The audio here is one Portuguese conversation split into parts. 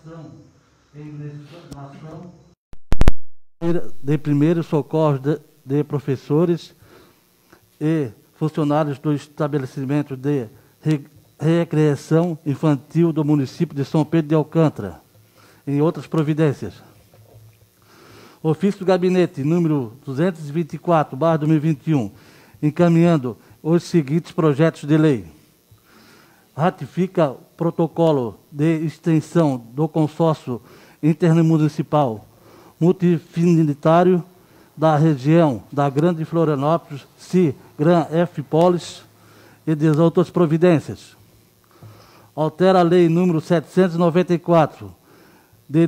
formação em legislação de primeiros socorros de professores e funcionários do estabelecimento de recreação infantil do município de São Pedro de Alcântara, em outras providências. Ofício do Gabinete, número 224/2021, encaminhando os seguintes projetos de lei. Ratifica o protocolo de extensão do consórcio intermunicipal multifinitário da região da Grande Florianópolis, CIGRAN-F-Polis, e das outras providências. Altera a Lei número 794, de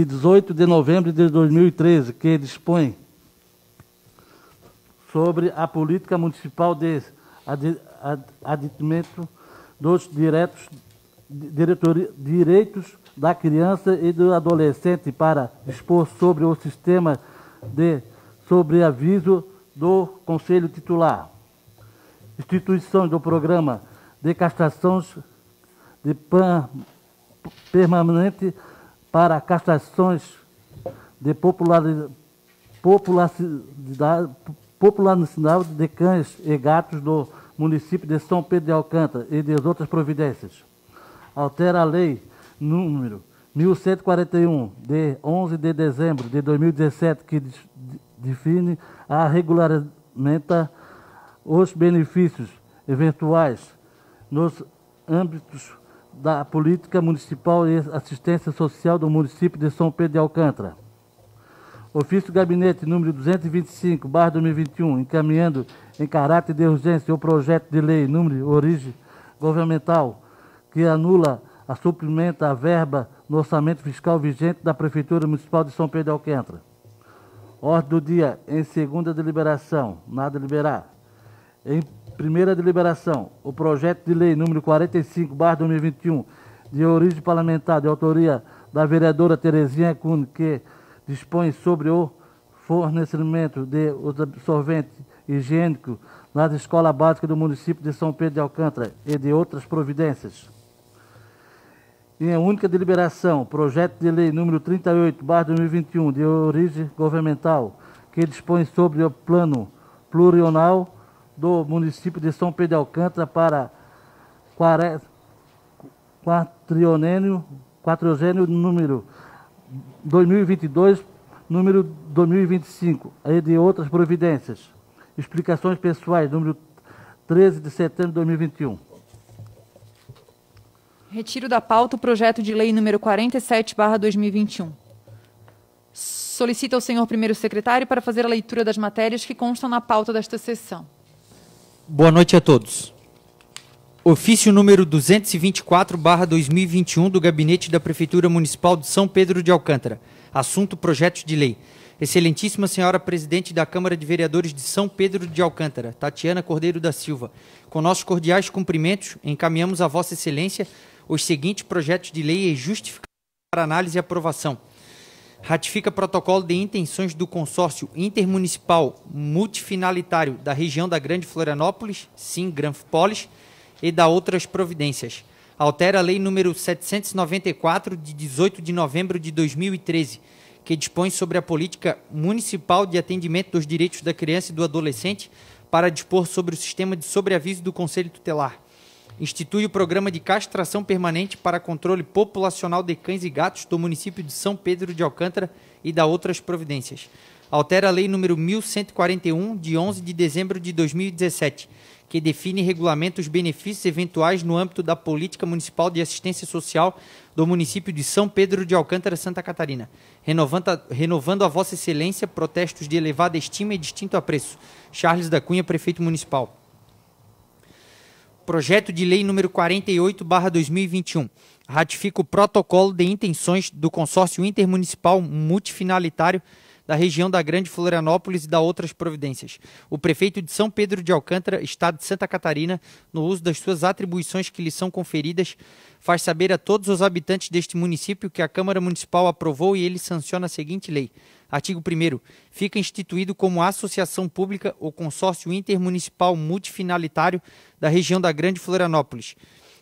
18 de novembro de 2013, que dispõe sobre a política municipal de aditamento dos direitos da criança e do adolescente para dispor sobre o sistema de sobreaviso do Conselho Titular. Instituição do programa de castrações permanente para castrações de população de cães e gatos do município de São Pedro de Alcântara e das outras providências. Altera a Lei número 1141, de 11 de dezembro de 2017, que define a regulamenta os benefícios eventuais nos âmbitos da política municipal e assistência social do município de São Pedro de Alcântara. Ofício do Gabinete número 225/2021, encaminhando em caráter de urgência o projeto de lei número origem governamental que anula a suprimenta a verba no orçamento fiscal vigente da Prefeitura Municipal de São Pedro de Alcântara. Ordem do dia em segunda deliberação, nada deliberar. Em primeira deliberação, o projeto de lei número 45/2021, de origem parlamentar, de autoria da vereadora Terezinha Cunha, que dispõe sobre o fornecimento de absorvente higiênico nas escolas básicas do município de São Pedro de Alcântara e de outras providências. Em única deliberação, projeto de lei número 38/2021, de origem governamental, que dispõe sobre o plano plurianual do município de São Pedro de Alcântara para quatriênio número 2022, número 2025, e de outras providências. Explicações pessoais, número 13 de setembro de 2021. Retiro da pauta o projeto de lei número 47/2021. Solicito ao senhor primeiro secretário para fazer a leitura das matérias que constam na pauta desta sessão. Boa noite a todos. Ofício número 224/2021 do Gabinete da Prefeitura Municipal de São Pedro de Alcântara. Assunto: projeto de lei. Excelentíssima Senhora Presidente da Câmara de Vereadores de São Pedro de Alcântara, Tatiana Cordeiro da Silva, com nossos cordiais cumprimentos, encaminhamos a Vossa Excelência os seguintes projetos de lei e justificações para análise e aprovação. Ratifica protocolo de intenções do consórcio intermunicipal multifinalitário da região da Grande Florianópolis, CIGRAN-F-Polis, e da outras providências. Altera a Lei número 794, de 18 de novembro de 2013, que dispõe sobre a política municipal de atendimento dos direitos da criança e do adolescente para dispor sobre o sistema de sobreaviso do Conselho Tutelar. Institui o programa de castração permanente para controle populacional de cães e gatos do município de São Pedro de Alcântara e da outras providências. Altera a Lei número 1141, de 11 de dezembro de 2017, que define e regulamenta os benefícios eventuais no âmbito da política municipal de assistência social do município de São Pedro de Alcântara, Santa Catarina, renovando a Vossa Excelência protestos de elevada estima e distinto apreço. Charles da Cunha, Prefeito Municipal. Projeto de Lei número 48/2021. Ratifica o protocolo de intenções do consórcio intermunicipal multifinalitário da região da Grande Florianópolis e da outras providências. O prefeito de São Pedro de Alcântara, Estado de Santa Catarina, no uso das suas atribuições que lhe são conferidas, faz saber a todos os habitantes deste município que a Câmara Municipal aprovou e ele sanciona a seguinte lei. Artigo 1º. Fica instituído como associação pública o consórcio intermunicipal multifinalitário da região da Grande Florianópolis.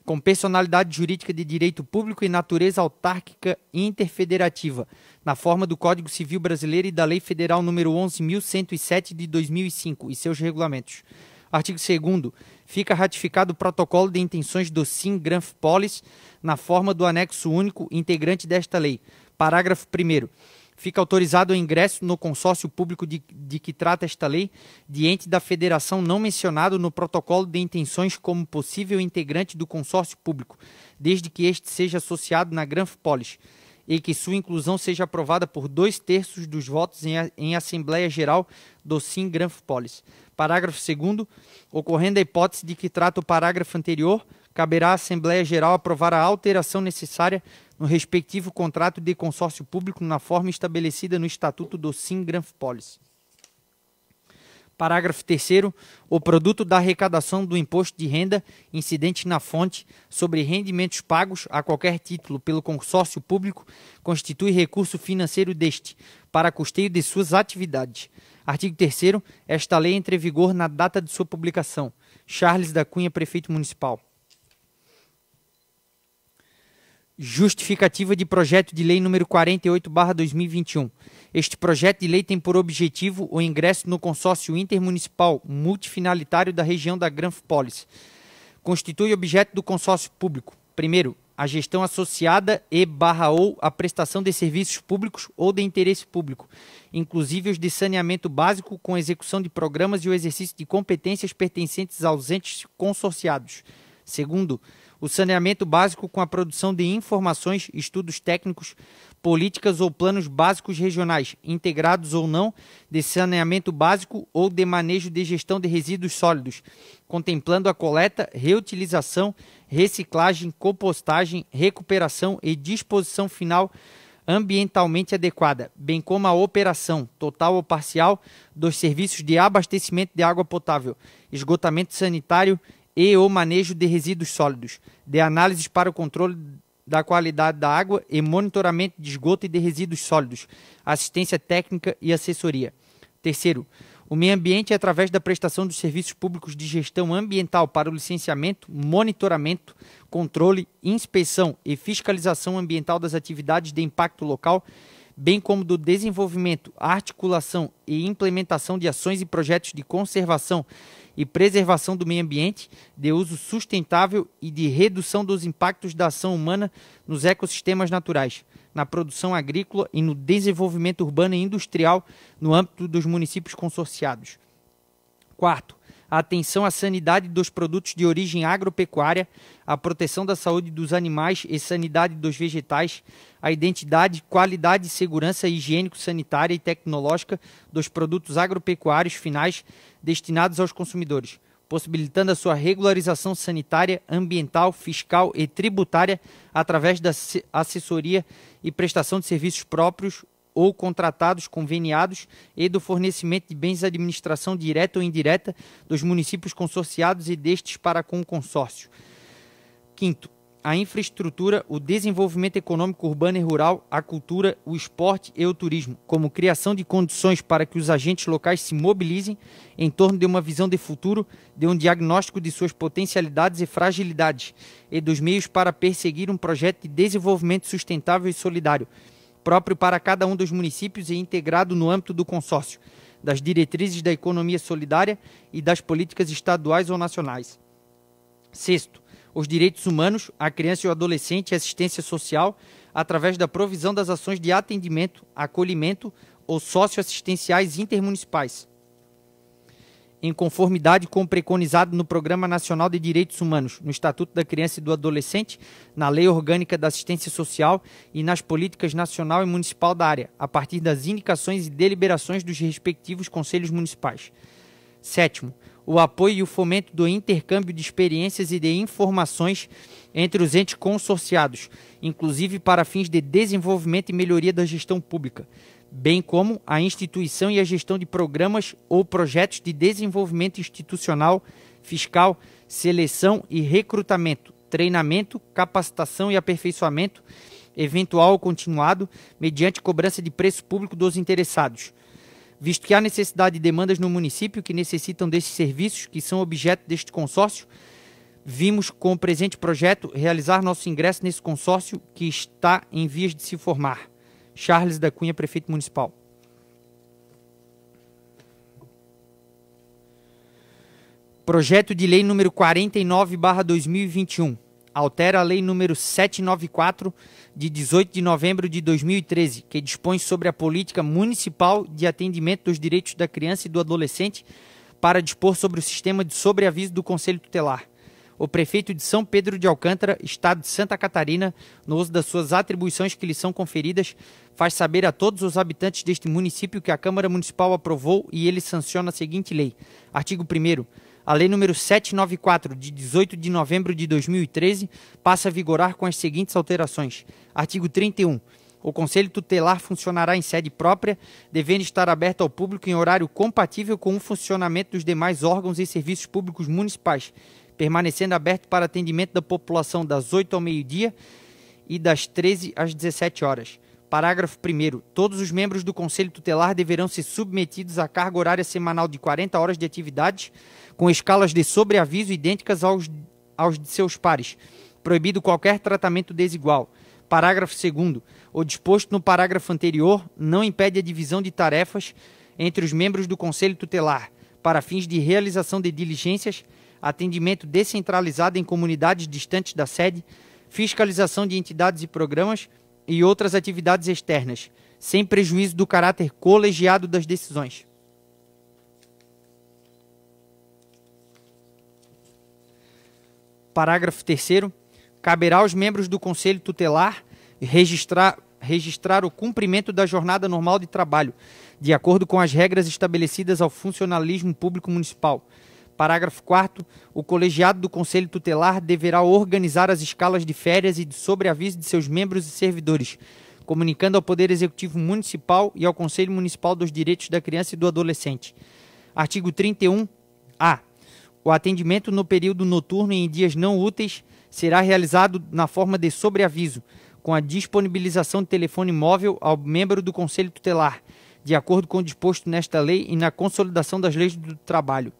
com personalidade jurídica de direito público e natureza autárquica interfederativa, na forma do Código Civil Brasileiro e da Lei Federal nº 11.107 de 2005 e seus regulamentos. Artigo 2º. Fica ratificado o protocolo de intenções do SIM-Granf-Polis na forma do anexo único integrante desta lei. Parágrafo 1º. Fica autorizado o ingresso no consórcio público de que trata esta lei de ente da federação não mencionado no protocolo de intenções como possível integrante do consórcio público, desde que este seja associado na Granf-Polis e que sua inclusão seja aprovada por 2/3 dos votos em Assembleia Geral do SIM-Granf-Polis. Parágrafo 2º. Ocorrendo a hipótese de que trata o parágrafo anterior, caberá à Assembleia Geral aprovar a alteração necessária no respectivo contrato de consórcio público na forma estabelecida no Estatuto do SIM-Granf-Polis. Parágrafo 3º. O produto da arrecadação do imposto de renda incidente na fonte sobre rendimentos pagos a qualquer título pelo consórcio público constitui recurso financeiro deste, para custeio de suas atividades. Artigo 3º. Esta lei entra em vigor na data de sua publicação. Charles da Cunha, Prefeito Municipal. Justificativa de projeto de lei número 48/2021. Este projeto de lei tem por objetivo o ingresso no consórcio intermunicipal multifinalitário da região da Granf-Polis. Constitui objeto do consórcio público: primeiro, a gestão associada ou a prestação de serviços públicos ou de interesse público, inclusive os de saneamento básico, com execução de programas e o exercício de competências pertencentes aos entes consorciados. Segundo, o saneamento básico com a produção de informações, estudos técnicos, políticas ou planos básicos regionais, integrados ou não, de saneamento básico ou de manejo de gestão de resíduos sólidos, contemplando a coleta, reutilização, reciclagem, compostagem, recuperação e disposição final ambientalmente adequada, bem como a operação, total ou parcial, dos serviços de abastecimento de água potável, esgotamento sanitário e o manejo de resíduos sólidos, de análises para o controle da qualidade da água e monitoramento de esgoto e de resíduos sólidos, assistência técnica e assessoria. Terceiro, o meio ambiente é através da prestação dos serviços públicos de gestão ambiental para o licenciamento, monitoramento, controle, inspeção e fiscalização ambiental das atividades de impacto local, bem como do desenvolvimento, articulação e implementação de ações e projetos de conservação e preservação do meio ambiente, de uso sustentável e de redução dos impactos da ação humana nos ecossistemas naturais, na produção agrícola e no desenvolvimento urbano e industrial no âmbito dos municípios consorciados. Quarto, a atenção à sanidade dos produtos de origem agropecuária, a proteção da saúde dos animais e sanidade dos vegetais, a identidade, qualidade, segurança higiênico-sanitária e tecnológica dos produtos agropecuários finais destinados aos consumidores, possibilitando a sua regularização sanitária, ambiental, fiscal e tributária através da assessoria e prestação de serviços próprios ou contratados, conveniados e do fornecimento de bens de administração direta ou indireta dos municípios consorciados e destes para com o consórcio. Quinto, a infraestrutura, o desenvolvimento econômico urbano e rural, a cultura, o esporte e o turismo, como criação de condições para que os agentes locais se mobilizem em torno de uma visão de futuro, de um diagnóstico de suas potencialidades e fragilidades e dos meios para perseguir um projeto de desenvolvimento sustentável e solidário, próprio para cada um dos municípios e integrado no âmbito do consórcio, das diretrizes da economia solidária e das políticas estaduais ou nacionais. Sexto, os direitos humanos, a criança e o adolescente e assistência social, através da provisão das ações de atendimento, acolhimento ou socioassistenciais intermunicipais, em conformidade com o preconizado no Programa Nacional de Direitos Humanos, no Estatuto da Criança e do Adolescente, na Lei Orgânica da Assistência Social e nas políticas nacional e municipal da área, a partir das indicações e deliberações dos respectivos conselhos municipais. Sétimo, o apoio e o fomento do intercâmbio de experiências e de informações entre os entes consorciados, inclusive para fins de desenvolvimento e melhoria da gestão pública, bem como a instituição e a gestão de programas ou projetos de desenvolvimento institucional, fiscal, seleção e recrutamento, treinamento, capacitação e aperfeiçoamento, eventual ou continuado, mediante cobrança de preço público dos interessados, visto que há necessidade de demandas no município que necessitam desses serviços, que são objeto deste consórcio, vimos com o presente projeto realizar nosso ingresso nesse consórcio que está em vias de se formar. Charles da Cunha, Prefeito Municipal. Projeto de Lei número 49/2021. Altera a Lei número 794, de 18 de novembro de 2013, que dispõe sobre a política municipal de atendimento dos direitos da criança e do adolescente para dispor sobre o sistema de sobreaviso do Conselho Tutelar. O prefeito de São Pedro de Alcântara, Estado de Santa Catarina, no uso das suas atribuições que lhe são conferidas, faz saber a todos os habitantes deste município que a Câmara Municipal aprovou e ele sanciona a seguinte lei. Artigo 1º. A Lei número 794, de 18 de novembro de 2013, passa a vigorar com as seguintes alterações. Artigo 31. O Conselho Tutelar funcionará em sede própria, devendo estar aberto ao público em horário compatível com o funcionamento dos demais órgãos e serviços públicos municipais, permanecendo aberto para atendimento da população das 8 ao meio-dia e das 13 às 17 horas. Parágrafo 1º. Todos os membros do Conselho Tutelar deverão ser submetidos à carga horária semanal de 40 horas de atividades, com escalas de sobreaviso idênticas aos de seus pares, proibido qualquer tratamento desigual. Parágrafo 2º. O disposto no parágrafo anterior não impede a divisão de tarefas entre os membros do Conselho Tutelar, para fins de realização de diligências, atendimento descentralizado em comunidades distantes da sede, fiscalização de entidades e programas e outras atividades externas, sem prejuízo do caráter colegiado das decisões. Parágrafo 3º. Caberá aos membros do Conselho Tutelar registrar o cumprimento da jornada normal de trabalho, de acordo com as regras estabelecidas ao funcionalismo público municipal. Parágrafo 4º. O colegiado do Conselho Tutelar deverá organizar as escalas de férias e de sobreaviso de seus membros e servidores, comunicando ao Poder Executivo Municipal e ao Conselho Municipal dos Direitos da Criança e do Adolescente. Artigo 31-A. O atendimento no período noturno e em dias não úteis será realizado na forma de sobreaviso, com a disponibilização de telefone móvel ao membro do Conselho Tutelar, de acordo com o disposto nesta lei e na consolidação das leis do trabalho.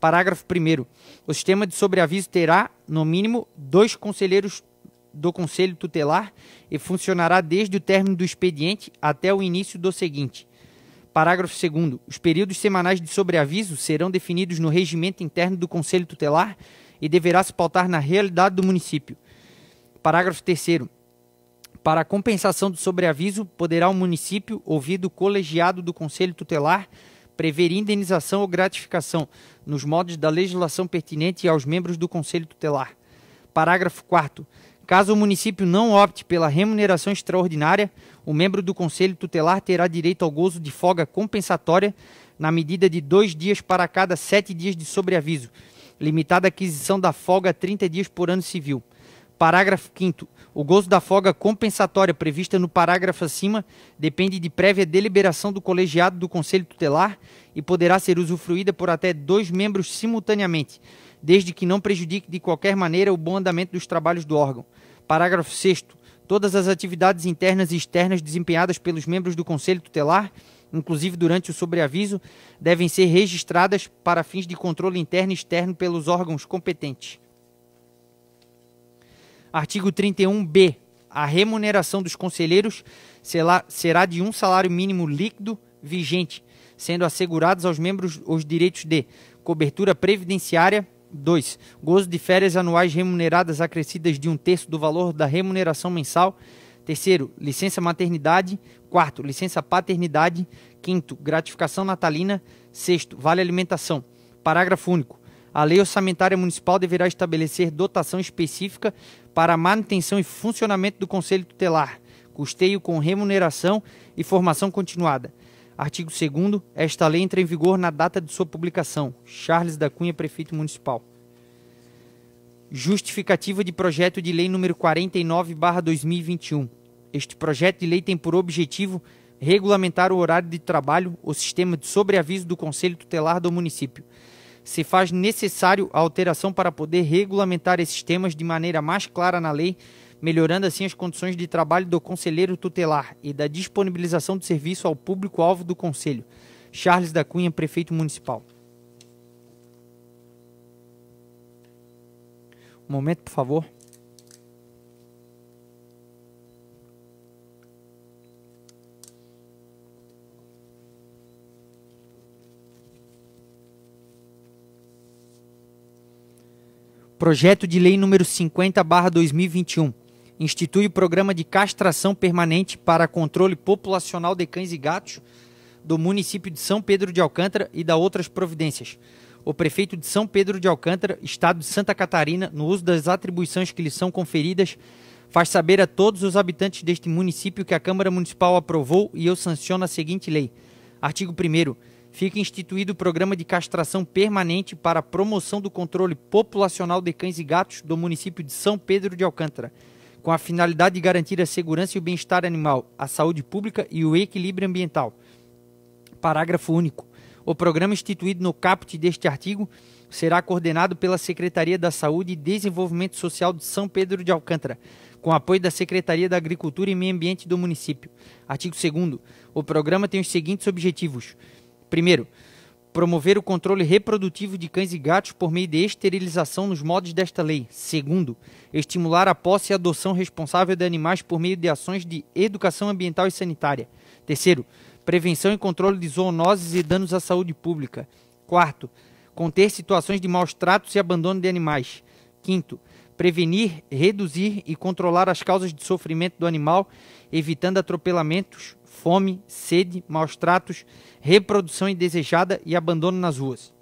Parágrafo 1º. O sistema de sobreaviso terá, no mínimo, 2 conselheiros do Conselho Tutelar e funcionará desde o término do expediente até o início do seguinte. Parágrafo 2º. Os períodos semanais de sobreaviso serão definidos no regimento interno do Conselho Tutelar e deverá se pautar na realidade do município. Parágrafo 3º. Para a compensação do sobreaviso, poderá o município, ouvido o colegiado do Conselho Tutelar, prever indenização ou gratificação nos modos da legislação pertinente aos membros do Conselho Tutelar. Parágrafo 4º. Caso o município não opte pela remuneração extraordinária, o membro do Conselho Tutelar terá direito ao gozo de folga compensatória na medida de 2 dias para cada 7 dias de sobreaviso, limitada a aquisição da folga a 30 dias por ano civil. Parágrafo 5º. O gozo da folga compensatória prevista no parágrafo acima depende de prévia deliberação do colegiado do Conselho Tutelar e poderá ser usufruída por até 2 membros simultaneamente, desde que não prejudique de qualquer maneira o bom andamento dos trabalhos do órgão. Parágrafo 6º. Todas as atividades internas e externas desempenhadas pelos membros do Conselho Tutelar, inclusive durante o sobreaviso, devem ser registradas para fins de controle interno e externo pelos órgãos competentes. Artigo 31-B. A remuneração dos conselheiros será de 1 salário mínimo líquido vigente, sendo assegurados aos membros os direitos de cobertura previdenciária. 2. Gozo de férias anuais remuneradas acrescidas de 1/3 do valor da remuneração mensal. 3º. Licença maternidade. 4º. Licença paternidade. 5º. Gratificação natalina. 6º. Vale alimentação. Parágrafo único. A Lei Orçamentária Municipal deverá estabelecer dotação específica para a manutenção e funcionamento do Conselho Tutelar, custeio com remuneração e formação continuada. Artigo 2º. Esta lei entra em vigor na data de sua publicação. Charles da Cunha, Prefeito Municipal. Justificativa de projeto de lei número 49/2021. Este projeto de lei tem por objetivo regulamentar o horário de trabalho, o sistema de sobreaviso do Conselho Tutelar do município. Se faz necessário a alteração para poder regulamentar esses temas de maneira mais clara na lei, melhorando assim as condições de trabalho do conselheiro tutelar e da disponibilização do serviço ao público-alvo do Conselho. Charles da Cunha, Prefeito Municipal. Um momento, por favor. Projeto de Lei número 50/2021. Institui o Programa de Castração Permanente para Controle Populacional de Cães e Gatos do município de São Pedro de Alcântara e da outras providências. O prefeito de São Pedro de Alcântara, Estado de Santa Catarina, no uso das atribuições que lhe são conferidas, faz saber a todos os habitantes deste município que a Câmara Municipal aprovou e eu sanciono a seguinte lei. Artigo 1º. Fica instituído o Programa de Castração Permanente para a promoção do controle populacional de cães e gatos do município de São Pedro de Alcântara, com a finalidade de garantir a segurança e o bem-estar animal, a saúde pública e o equilíbrio ambiental. Parágrafo único. O programa instituído no caput deste artigo será coordenado pela Secretaria da Saúde e Desenvolvimento Social de São Pedro de Alcântara, com apoio da Secretaria da Agricultura e Meio Ambiente do município. Artigo 2º. O programa tem os seguintes objetivos. Primeiro, promover o controle reprodutivo de cães e gatos por meio de esterilização nos moldes desta lei. Segundo, estimular a posse e adoção responsável de animais por meio de ações de educação ambiental e sanitária. Terceiro, prevenção e controle de zoonoses e danos à saúde pública. Quarto, conter situações de maus tratos e abandono de animais. Quinto, prevenir, reduzir e controlar as causas de sofrimento do animal, evitando atropelamentos, fome, sede, maus tratos, reprodução indesejada e abandono nas ruas.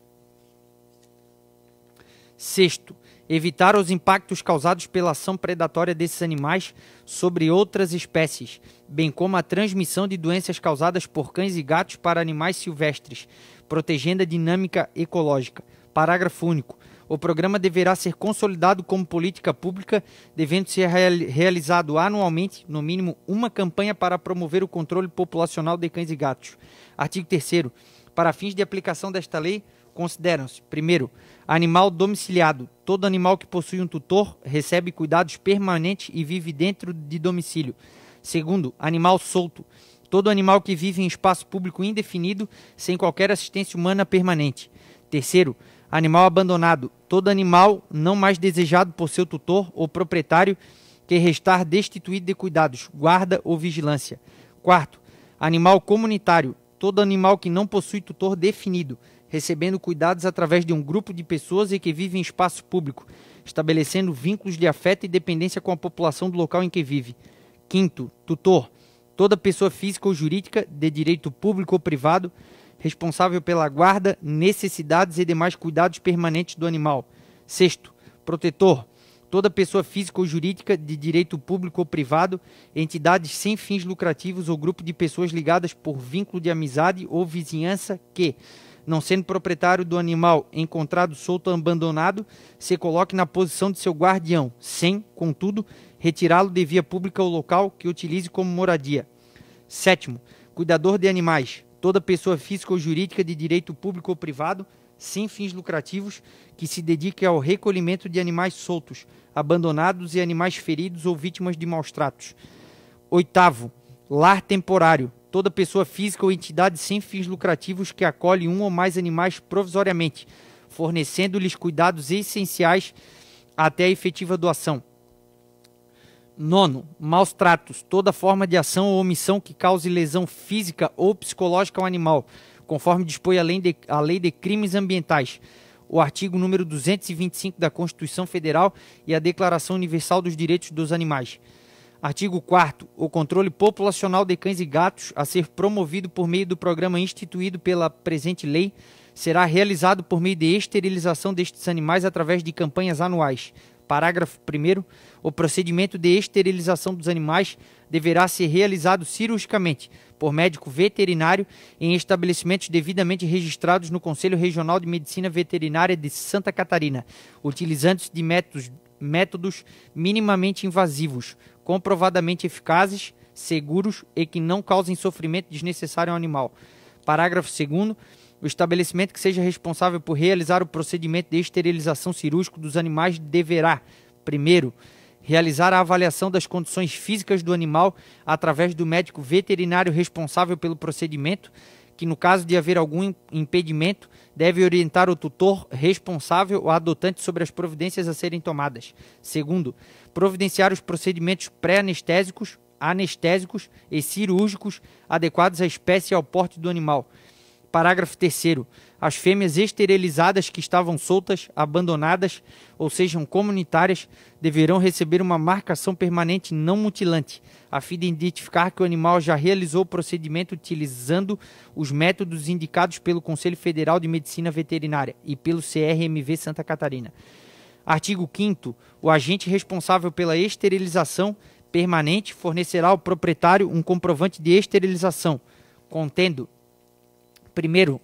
Sexto, evitar os impactos causados pela ação predatória desses animais sobre outras espécies, bem como a transmissão de doenças causadas por cães e gatos para animais silvestres, protegendo a dinâmica ecológica. Parágrafo único. O programa deverá ser consolidado como política pública, devendo ser realizado anualmente, no mínimo, uma campanha para promover o controle populacional de cães e gatos. Artigo 3º. Para fins de aplicação desta lei, consideram-se: primeiro, animal domiciliado. Todo animal que possui um tutor recebe cuidados permanentes e vive dentro de domicílio. Segundo, animal solto. Todo animal que vive em espaço público indefinido, sem qualquer assistência humana permanente. Terceiro, animal abandonado. Todo animal não mais desejado por seu tutor ou proprietário que restar destituído de cuidados, guarda ou vigilância. Quarto, animal comunitário. Todo animal que não possui tutor definido, recebendo cuidados através de um grupo de pessoas e que vive em espaço público, estabelecendo vínculos de afeto e dependência com a população do local em que vive. Quinto, tutor. Toda pessoa física ou jurídica, de direito público ou privado, responsável pela guarda, necessidades e demais cuidados permanentes do animal. Sexto, protetor. Toda pessoa física ou jurídica, de direito público ou privado, entidades sem fins lucrativos ou grupo de pessoas ligadas por vínculo de amizade ou vizinhança que, não sendo proprietário do animal encontrado solto ou abandonado, se coloque na posição de seu guardião, sem, contudo, retirá-lo de via pública ou local que utilize como moradia. Sétimo, cuidador de animais. Toda pessoa física ou jurídica de direito público ou privado, sem fins lucrativos, que se dedique ao recolhimento de animais soltos, abandonados e animais feridos ou vítimas de maus tratos. Oitavo, lar temporário. Toda pessoa física ou entidade sem fins lucrativos que acolhe um ou mais animais provisoriamente, fornecendo-lhes cuidados essenciais até a efetiva doação. Nono, maus tratos. Toda forma de ação ou omissão que cause lesão física ou psicológica ao animal, conforme dispõe a Lei de Crimes Ambientais, o artigo número 225 da Constituição Federal e a Declaração Universal dos Direitos dos Animais. Artigo 4º. O controle populacional de cães e gatos, a ser promovido por meio do programa instituído pela presente lei, será realizado por meio de esterilização destes animais através de campanhas anuais. Parágrafo 1º. O procedimento de esterilização dos animais deverá ser realizado cirurgicamente por médico veterinário em estabelecimentos devidamente registrados no Conselho Regional de Medicina Veterinária de Santa Catarina, utilizando-se de métodos minimamente invasivos, comprovadamente eficazes, seguros e que não causem sofrimento desnecessário ao animal. Parágrafo 2º. O estabelecimento que seja responsável por realizar o procedimento de esterilização cirúrgico dos animais deverá, primeiro, realizar a avaliação das condições físicas do animal através do médico veterinário responsável pelo procedimento, que no caso de haver algum impedimento, deve orientar o tutor responsável ou adotante sobre as providências a serem tomadas. Segundo, providenciar os procedimentos pré-anestésicos, anestésicos e cirúrgicos adequados à espécie e ao porte do animal. Parágrafo 3º. As fêmeas esterilizadas que estavam soltas, abandonadas ou sejam comunitárias deverão receber uma marcação permanente não mutilante, a fim de identificar que o animal já realizou o procedimento utilizando os métodos indicados pelo Conselho Federal de Medicina Veterinária e pelo CRMV Santa Catarina. Artigo 5º. O agente responsável pela esterilização permanente fornecerá ao proprietário um comprovante de esterilização, contendo: primeiro,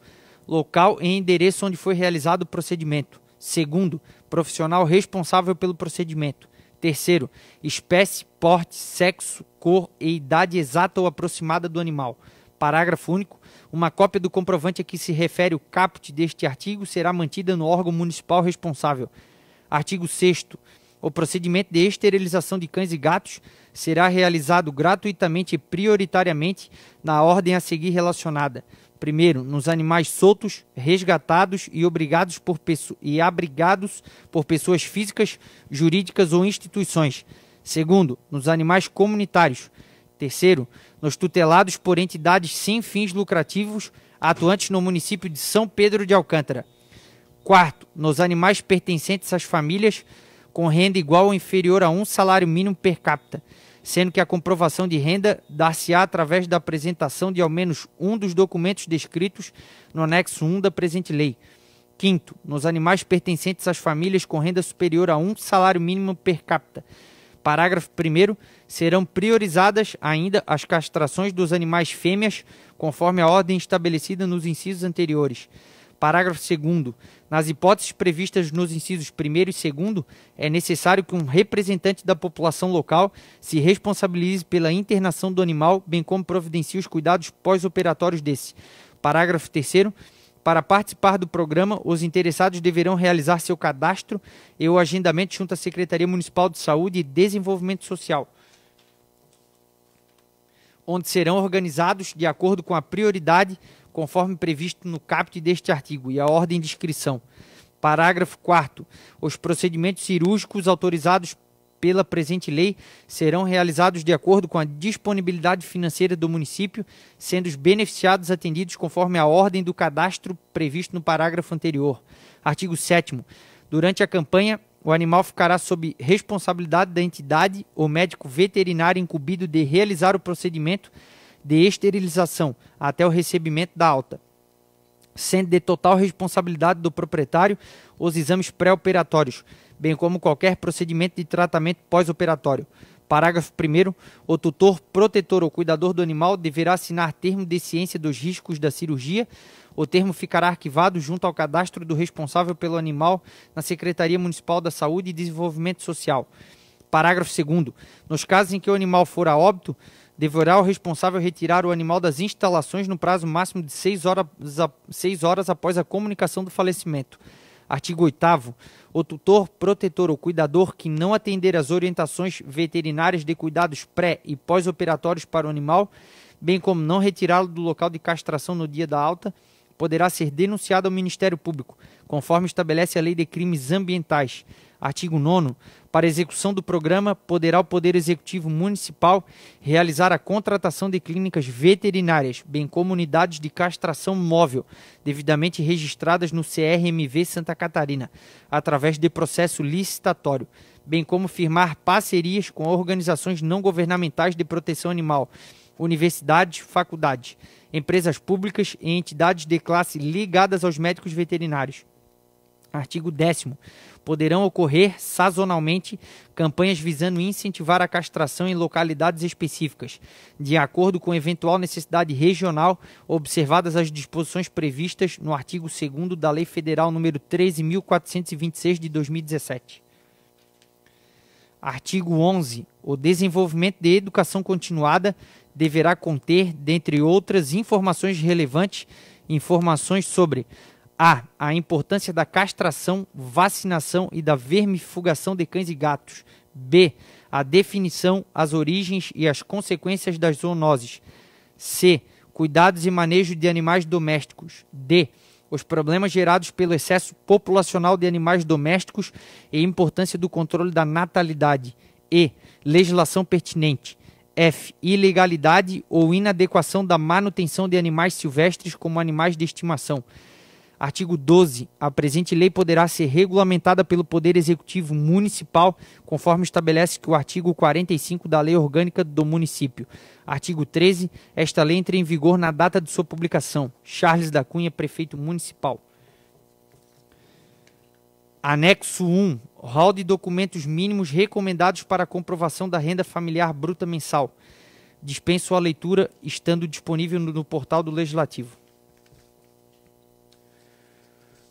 local e endereço onde foi realizado o procedimento. Segundo, profissional responsável pelo procedimento. Terceiro, espécie, porte, sexo, cor e idade exata ou aproximada do animal. Parágrafo único. Uma cópia do comprovante a que se refere o caput deste artigo será mantida no órgão municipal responsável. Artigo 6º. O procedimento de esterilização de cães e gatos será realizado gratuitamente e prioritariamente na ordem a seguir relacionada. Primeiro, nos animais soltos, resgatados e abrigados por pessoas físicas, jurídicas ou instituições. Segundo, nos animais comunitários. Terceiro, nos tutelados por entidades sem fins lucrativos atuantes no município de São Pedro de Alcântara. Quarto, nos animais pertencentes às famílias com renda igual ou inferior a 1 salário mínimo per capita, sendo que a comprovação de renda dar-se-á através da apresentação de ao menos um dos documentos descritos no anexo 1 da presente lei. Quinto, nos animais pertencentes às famílias com renda superior a 1 salário mínimo per capita. Parágrafo 1º. Serão priorizadas ainda as castrações dos animais fêmeas, conforme a ordem estabelecida nos incisos anteriores. Parágrafo 2º. Nas hipóteses previstas nos incisos 1º e 2º, é necessário que um representante da população local se responsabilize pela internação do animal, bem como providencie os cuidados pós-operatórios desse. Parágrafo 3º. Para participar do programa, os interessados deverão realizar seu cadastro e o agendamento junto à Secretaria Municipal de Saúde e Desenvolvimento Social, onde serão organizados de acordo com a prioridade conforme previsto no caput deste artigo e a ordem de inscrição. Parágrafo 4º. Os procedimentos cirúrgicos autorizados pela presente lei serão realizados de acordo com a disponibilidade financeira do município, sendo os beneficiados atendidos conforme a ordem do cadastro previsto no parágrafo anterior. Artigo 7º. Durante a campanha, o animal ficará sob responsabilidade da entidade ou médico veterinário incumbido de realizar o procedimento de esterilização até o recebimento da alta, sendo de total responsabilidade do proprietário os exames pré-operatórios, bem como qualquer procedimento de tratamento pós-operatório. Parágrafo 1º. O tutor, protetor ou cuidador do animal deverá assinar termo de ciência dos riscos da cirurgia. O termo ficará arquivado junto ao cadastro do responsável pelo animal na Secretaria Municipal da Saúde e Desenvolvimento Social. Parágrafo 2º. Nos casos em que o animal for a óbito, deverá o responsável retirar o animal das instalações no prazo máximo de 6 horas após a comunicação do falecimento. Artigo 8º. O tutor, protetor ou cuidador que não atender às orientações veterinárias de cuidados pré- e pós-operatórios para o animal, bem como não retirá-lo do local de castração no dia da alta, poderá ser denunciado ao Ministério Público, conforme estabelece a Lei de Crimes Ambientais. Artigo 9º. Para execução do programa, poderá o Poder Executivo Municipal realizar a contratação de clínicas veterinárias, bem como unidades de castração móvel, devidamente registradas no CRMV Santa Catarina, através de processo licitatório, bem como firmar parcerias com organizações não governamentais de proteção animal, universidades, faculdades, empresas públicas e entidades de classe ligadas aos médicos veterinários. Artigo 10º. Poderão ocorrer sazonalmente campanhas visando incentivar a castração em localidades específicas, de acordo com eventual necessidade regional, observadas as disposições previstas no artigo 2º da Lei Federal nº 13.426 de 2017. Artigo 11. O desenvolvimento de educação continuada deverá conter, dentre outras informações relevantes, informações sobre a importância da castração, vacinação e da vermifugação de cães e gatos. B. A definição, as origens e as consequências das zoonoses. C. Cuidados e manejo de animais domésticos. D. os problemas gerados pelo excesso populacional de animais domésticos e a importância do controle da natalidade. E. Legislação pertinente. F. Ilegalidade ou inadequação da manutenção de animais silvestres como animais de estimação. Artigo 12. A presente lei poderá ser regulamentada pelo Poder Executivo Municipal, conforme estabelece que o artigo 45 da Lei Orgânica do Município. Artigo 13. Esta lei entra em vigor na data de sua publicação. Charles da Cunha, Prefeito Municipal. Anexo 1. Rol de documentos mínimos recomendados para a comprovação da renda familiar bruta mensal. Dispenso a leitura, estando disponível no portal do Legislativo.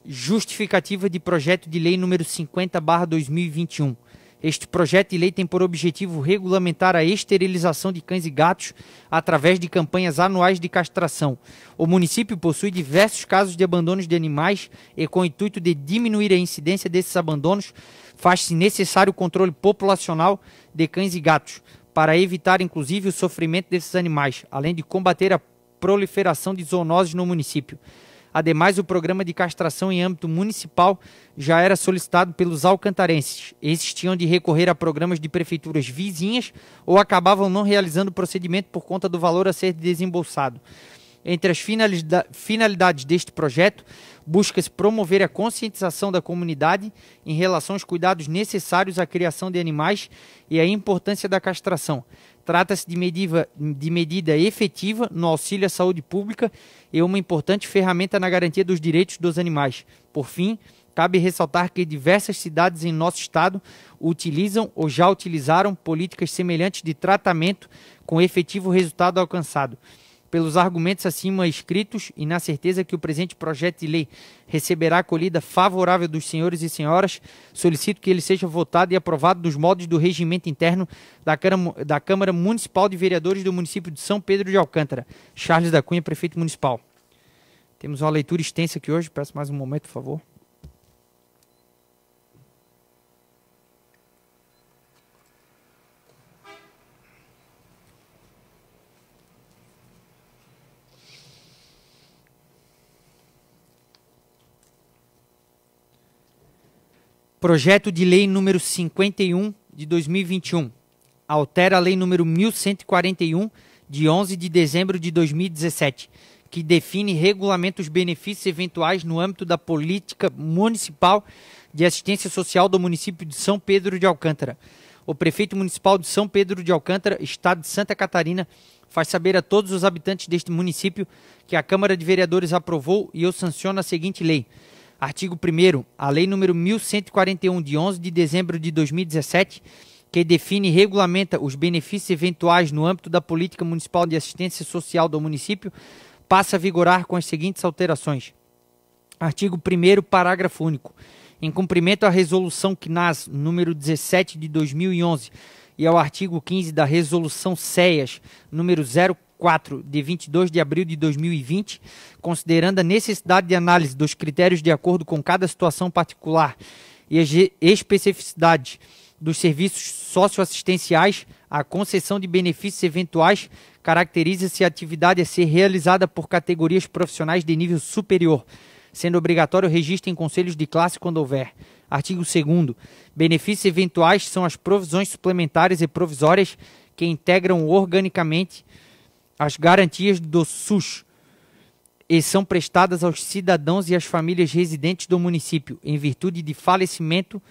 Justificativa de projeto de lei número 50/2021. Este projeto de lei tem por objetivo regulamentar a esterilização de cães e gatos através de campanhas anuais de castração. O município possui diversos casos de abandonos de animais e, com o intuito de diminuir a incidência desses abandonos, faz-se necessário o controle populacional de cães e gatos, para evitar inclusive o sofrimento desses animais, além de combater a proliferação de zoonoses no município. Ademais, o programa de castração em âmbito municipal já era solicitado pelos alcantarenses. Esses tinham de recorrer a programas de prefeituras vizinhas ou acabavam não realizando o procedimento por conta do valor a ser desembolsado. Entre as finalidades deste projeto, busca-se promover a conscientização da comunidade em relação aos cuidados necessários à criação de animais e à importância da castração. Trata-se de medida efetiva no auxílio à saúde pública e uma importante ferramenta na garantia dos direitos dos animais. Por fim, cabe ressaltar que diversas cidades em nosso estado utilizam ou já utilizaram políticas semelhantes de tratamento com efetivo resultado alcançado. Pelos argumentos acima escritos e na certeza que o presente projeto de lei receberá acolhida favorável dos senhores e senhoras, solicito que ele seja votado e aprovado nos moldes do regimento interno da Câmara Municipal de Vereadores do município de São Pedro de Alcântara. Charles da Cunha, Prefeito Municipal. Temos uma leitura extensa aqui hoje, peço mais um momento, por favor. Projeto de Lei número 51 de 2021. Altera a Lei número 1141 de 11 de dezembro de 2017, que define e regulamenta os benefícios eventuais no âmbito da política municipal de assistência social do município de São Pedro de Alcântara. O prefeito municipal de São Pedro de Alcântara, estado de Santa Catarina, faz saber a todos os habitantes deste município que a Câmara de Vereadores aprovou e eu sanciono a seguinte lei. Artigo 1º, a Lei número 1141 de 11 de dezembro de 2017, que define e regulamenta os benefícios eventuais no âmbito da política municipal de assistência social do município, passa a vigorar com as seguintes alterações. Artigo 1º, parágrafo único. Em cumprimento à Resolução CNAS número 17 de 2011 e ao artigo 15 da Resolução CEAS número 04 de 22 de abril de 2020, considerando a necessidade de análise dos critérios de acordo com cada situação particular e as especificidades dos serviços socioassistenciais, a concessão de benefícios eventuais caracteriza-se a atividade a ser realizada por categorias profissionais de nível superior, sendo obrigatório o registro em conselhos de classe quando houver. Artigo 2º. Benefícios eventuais são as provisões suplementares e provisórias que integram organicamente as garantias do SUS e são prestadas aos cidadãos e às famílias residentes do município, em virtude de falecimento,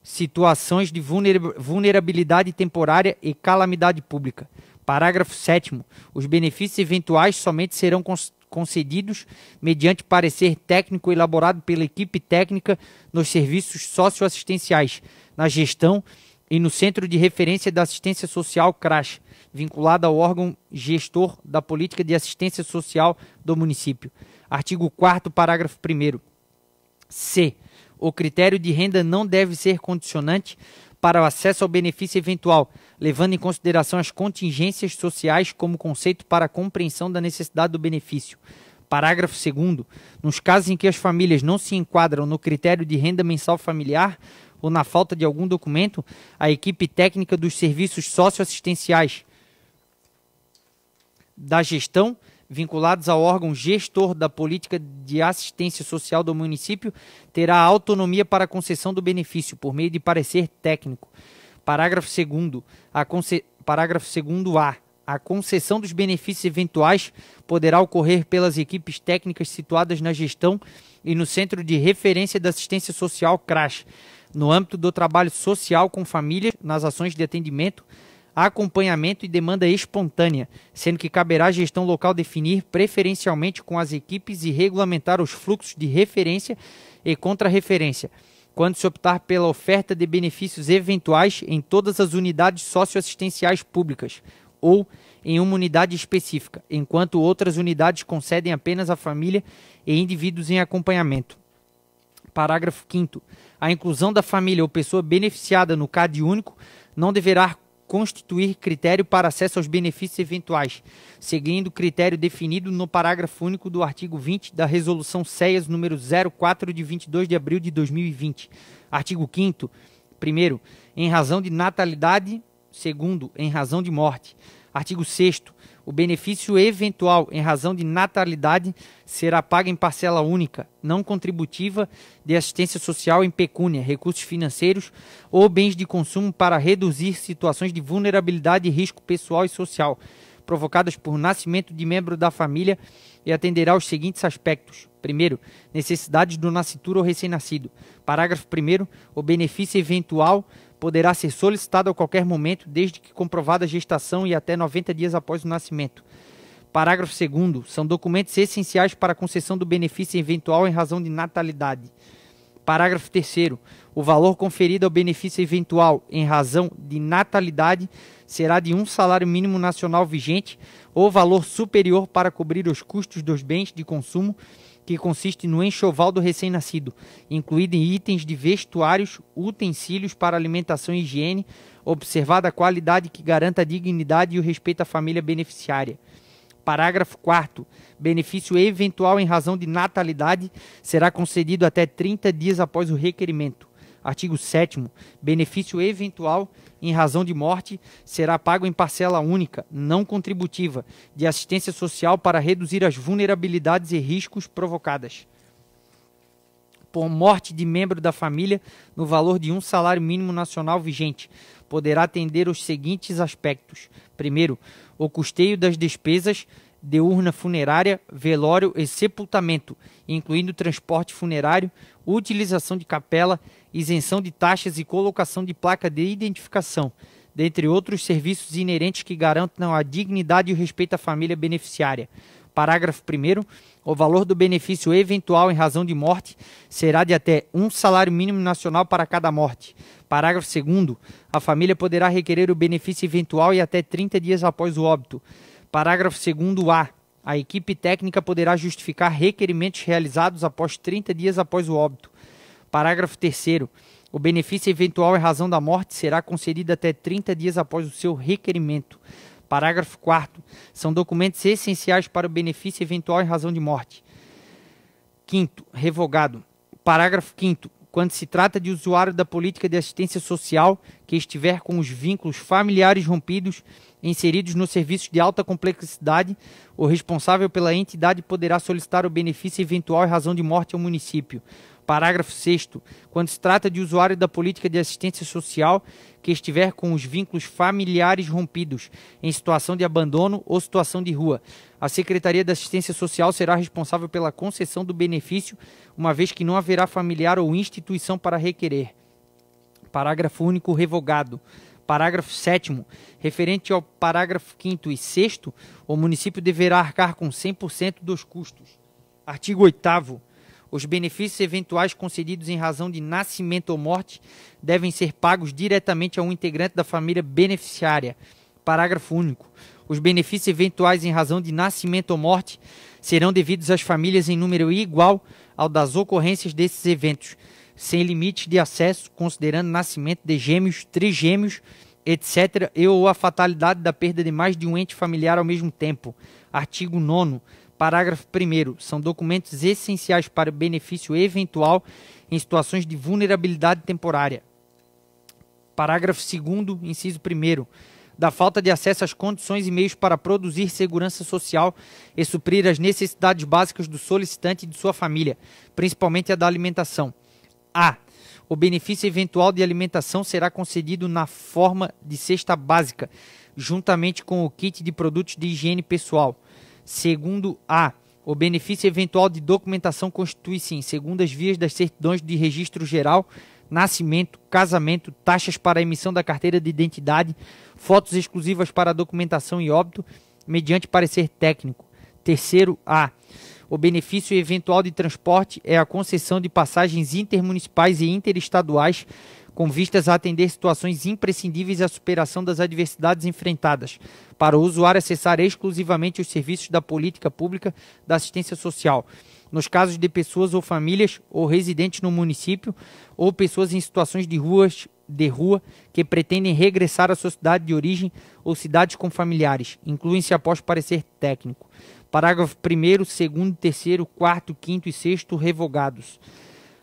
situações de vulnerabilidade temporária e calamidade pública. Parágrafo 7º. Os benefícios eventuais somente serão concedidos mediante parecer técnico elaborado pela equipe técnica nos serviços socioassistenciais, na gestão e no Centro de Referência da Assistência Social CRAS, vinculada ao órgão gestor da política de assistência social do município. Artigo 4º, parágrafo 1º. C. O critério de renda não deve ser condicionante para o acesso ao benefício eventual, levando em consideração as contingências sociais como conceito para a compreensão da necessidade do benefício. Parágrafo 2º. Nos casos em que as famílias não se enquadram no critério de renda mensal familiar ou na falta de algum documento, a equipe técnica dos serviços socioassistenciais da gestão, vinculados ao órgão gestor da política de assistência social do município, terá autonomia para a concessão do benefício, por meio de parecer técnico. Parágrafo 2º. Parágrafo 2º-A. A concessão dos benefícios eventuais poderá ocorrer pelas equipes técnicas situadas na gestão e no Centro de Referência da Assistência Social, CRAS, no âmbito do trabalho social com famílias, nas ações de atendimento, acompanhamento e demanda espontânea, sendo que caberá à gestão local definir preferencialmente com as equipes e regulamentar os fluxos de referência e contra-referência, quando se optar pela oferta de benefícios eventuais em todas as unidades socioassistenciais públicas ou em uma unidade específica, enquanto outras unidades concedem apenas à família e indivíduos em acompanhamento. Parágrafo 5º. A inclusão da família ou pessoa beneficiada no CAD único não deverá constituir critério para acesso aos benefícios eventuais, seguindo o critério definido no parágrafo único do artigo 20 da Resolução CEAS número 04 de 22 de abril de 2020. Artigo 5º. Primeiro, em razão de natalidade. Segundo, em razão de morte. Artigo 6º. O benefício eventual em razão de natalidade será pago em parcela única, não contributiva, de assistência social em pecúnia, recursos financeiros ou bens de consumo para reduzir situações de vulnerabilidade e risco pessoal e social, provocadas por nascimento de membro da família, e atenderá aos seguintes aspectos. Primeiro, necessidades do nascituro ou recém-nascido. Parágrafo 1º. O benefício eventual poderá ser solicitado a qualquer momento, desde que comprovada a gestação e até 90 dias após o nascimento. Parágrafo 2º. São documentos essenciais para a concessão do benefício eventual em razão de natalidade. Parágrafo 3º. O valor conferido ao benefício eventual em razão de natalidade será de um salário mínimo nacional vigente ou valor superior para cobrir os custos dos bens de consumo que consiste no enxoval do recém-nascido, incluído em itens de vestuários, utensílios para alimentação e higiene, observada a qualidade que garanta a dignidade e o respeito à família beneficiária. Parágrafo 4º. Benefício eventual em razão de natalidade será concedido até 30 dias após o requerimento. Artigo 7º. Benefício eventual em razão de morte será pago em parcela única, não contributiva, de assistência social para reduzir as vulnerabilidades e riscos provocadas por morte de membro da família no valor de um salário mínimo nacional vigente. Poderá atender os seguintes aspectos. Primeiro, o custeio das despesas de urna funerária, velório e sepultamento, incluindo transporte funerário, utilização de capela, isenção de taxas e colocação de placa de identificação, dentre outros serviços inerentes que garantam a dignidade e o respeito à família beneficiária. Parágrafo 1º. O valor do benefício eventual em razão de morte será de até um salário mínimo nacional para cada morte. Parágrafo 2º. A família poderá requerer o benefício eventual e até 30 dias após o óbito. Parágrafo 2º-A. A equipe técnica poderá justificar requerimentos realizados após 30 dias após o óbito. Parágrafo 3º. O benefício eventual em razão da morte será concedido até 30 dias após o seu requerimento. Parágrafo 4º. São documentos essenciais para o benefício eventual em razão de morte. 5º. Revogado. Parágrafo 5º. Quando se trata de usuário da política de assistência social que estiver com os vínculos familiares rompidos, inseridos no serviço de alta complexidade, o responsável pela entidade poderá solicitar o benefício eventual em razão de morte ao município. Parágrafo 6º. Quando se trata de usuário da política de assistência social que estiver com os vínculos familiares rompidos, em situação de abandono ou situação de rua, a Secretaria da Assistência Social será responsável pela concessão do benefício, uma vez que não haverá familiar ou instituição para requerer. Parágrafo único revogado. Parágrafo 7º. Referente ao parágrafo 5º e 6º, o município deverá arcar com 100% dos custos. Artigo 8º. Os benefícios eventuais concedidos em razão de nascimento ou morte devem ser pagos diretamente a um integrante da família beneficiária. Parágrafo único. Os benefícios eventuais em razão de nascimento ou morte serão devidos às famílias em número igual ao das ocorrências desses eventos, sem limites de acesso, considerando nascimento de gêmeos, trigêmeos, etc., e ou a fatalidade da perda de mais de um ente familiar ao mesmo tempo. Artigo 9º. Parágrafo 1º. São documentos essenciais para o benefício eventual em situações de vulnerabilidade temporária. Parágrafo 2º, inciso 1º. da falta de acesso às condições e meios para produzir segurança social e suprir as necessidades básicas do solicitante e de sua família, principalmente a da alimentação. A. O benefício eventual de alimentação será concedido na forma de cesta básica, juntamente com o kit de produtos de higiene pessoal. Segundo A. O benefício eventual de documentação constitui-se em segundas vias das certidões de registro geral, nascimento, casamento, taxas para a emissão da carteira de identidade, fotos exclusivas para a documentação e óbito, mediante parecer técnico. Terceiro A. O benefício eventual de transporte é a concessão de passagens intermunicipais e interestaduais com vistas a atender situações imprescindíveis à superação das adversidades enfrentadas, para o usuário acessar exclusivamente os serviços da política pública da assistência social, nos casos de pessoas ou famílias ou residentes no município ou pessoas em situações de rua que pretendem regressar à sua cidade de origem ou cidades com familiares, incluem-se após parecer técnico. Parágrafo 1º, 2º, 3º, 4º, 5º e 6º revogados.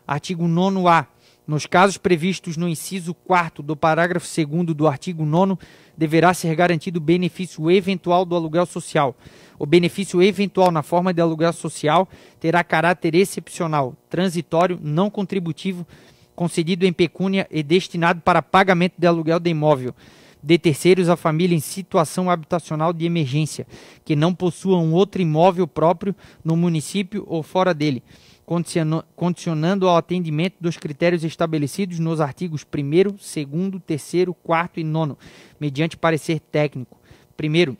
Artigo 9º-A. Nos casos previstos no inciso 4º do parágrafo 2º do artigo 9º, deverá ser garantido o benefício eventual do aluguel social. O benefício eventual na forma de aluguel social terá caráter excepcional, transitório, não contributivo, concedido em pecúnia e destinado para pagamento de aluguel de imóvel de terceiros à família em situação habitacional de emergência, que não possuam outro imóvel próprio no município ou fora dele, condicionando ao atendimento dos critérios estabelecidos nos artigos 1º, 2º, 3º, 4º e 9º, mediante parecer técnico. Primeiro,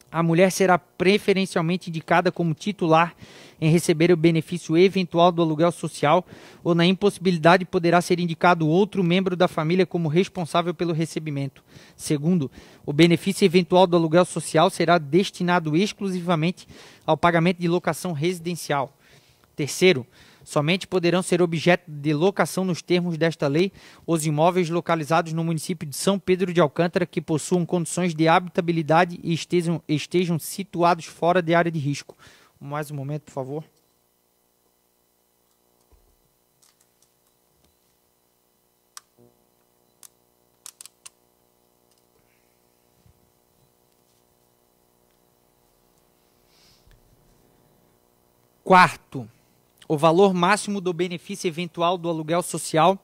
a mulher será preferencialmente indicada como titular em receber o benefício eventual do aluguel social ou, na impossibilidade, poderá ser indicado outro membro da família como responsável pelo recebimento. Segundo, o benefício eventual do aluguel social será destinado exclusivamente ao pagamento de locação residencial. Terceiro, somente poderão ser objeto de locação nos termos desta lei os imóveis localizados no município de São Pedro de Alcântara que possuam condições de habitabilidade e estejam situados fora de área de risco. Mais um momento, por favor. Quarto, o valor máximo do benefício eventual do aluguel social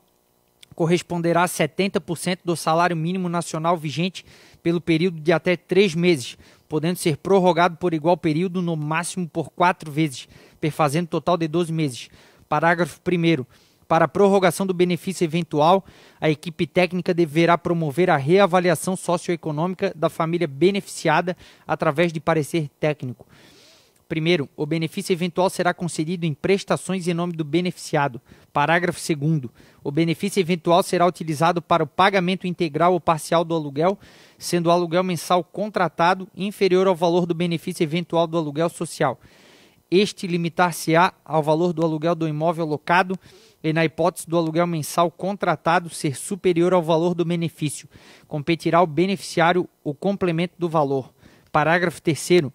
corresponderá a 70% do salário mínimo nacional vigente pelo período de até 3 meses, podendo ser prorrogado por igual período, no máximo por 4 vezes, perfazendo total de 12 meses. Parágrafo 1º. Para a prorrogação do benefício eventual, a equipe técnica deverá promover a reavaliação socioeconômica da família beneficiada através de parecer técnico. Primeiro, o benefício eventual será concedido em prestações em nome do beneficiado. Parágrafo 2º. O benefício eventual será utilizado para o pagamento integral ou parcial do aluguel, sendo o aluguel mensal contratado inferior ao valor do benefício eventual do aluguel social. Este limitar-se-á ao valor do aluguel do imóvel locado e, na hipótese do aluguel mensal contratado ser superior ao valor do benefício, competirá ao beneficiário o complemento do valor. Parágrafo 3º.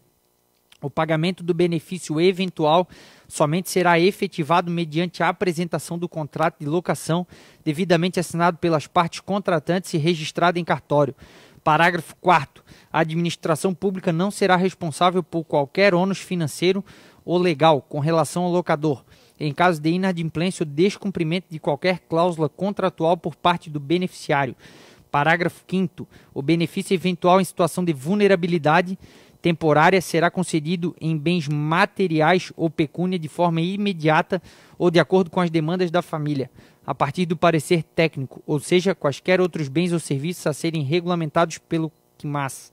O pagamento do benefício eventual somente será efetivado mediante a apresentação do contrato de locação devidamente assinado pelas partes contratantes e registrado em cartório. Parágrafo 4º. A administração pública não será responsável por qualquer ônus financeiro ou legal com relação ao locador, em caso de inadimplência ou descumprimento de qualquer cláusula contratual por parte do beneficiário. Parágrafo 5º. O benefício eventual em situação de vulnerabilidade temporária será concedido em bens materiais ou pecúnia de forma imediata ou de acordo com as demandas da família, a partir do parecer técnico, ou seja, quaisquer outros bens ou serviços a serem regulamentados pelo CNMAS.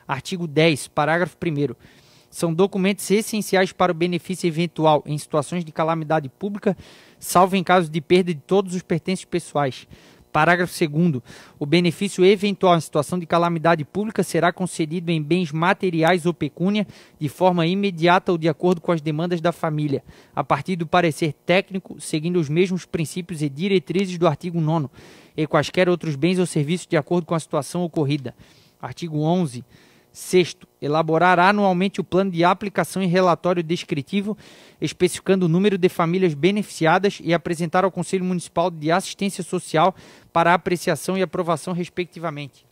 Artigo 10, parágrafo 1º. São documentos essenciais para o benefício eventual em situações de calamidade pública, salvo em caso de perda de todos os pertences pessoais. Parágrafo 2º. O benefício eventual em situação de calamidade pública será concedido em bens materiais ou pecúnia de forma imediata ou de acordo com as demandas da família, a partir do parecer técnico, seguindo os mesmos princípios e diretrizes do artigo 9º, e quaisquer outros bens ou serviços de acordo com a situação ocorrida. Artigo 11. Sexto, elaborar anualmente o plano de aplicação e relatório descritivo, especificando o número de famílias beneficiadas e apresentar ao Conselho Municipal de Assistência Social para apreciação e aprovação, respectivamente.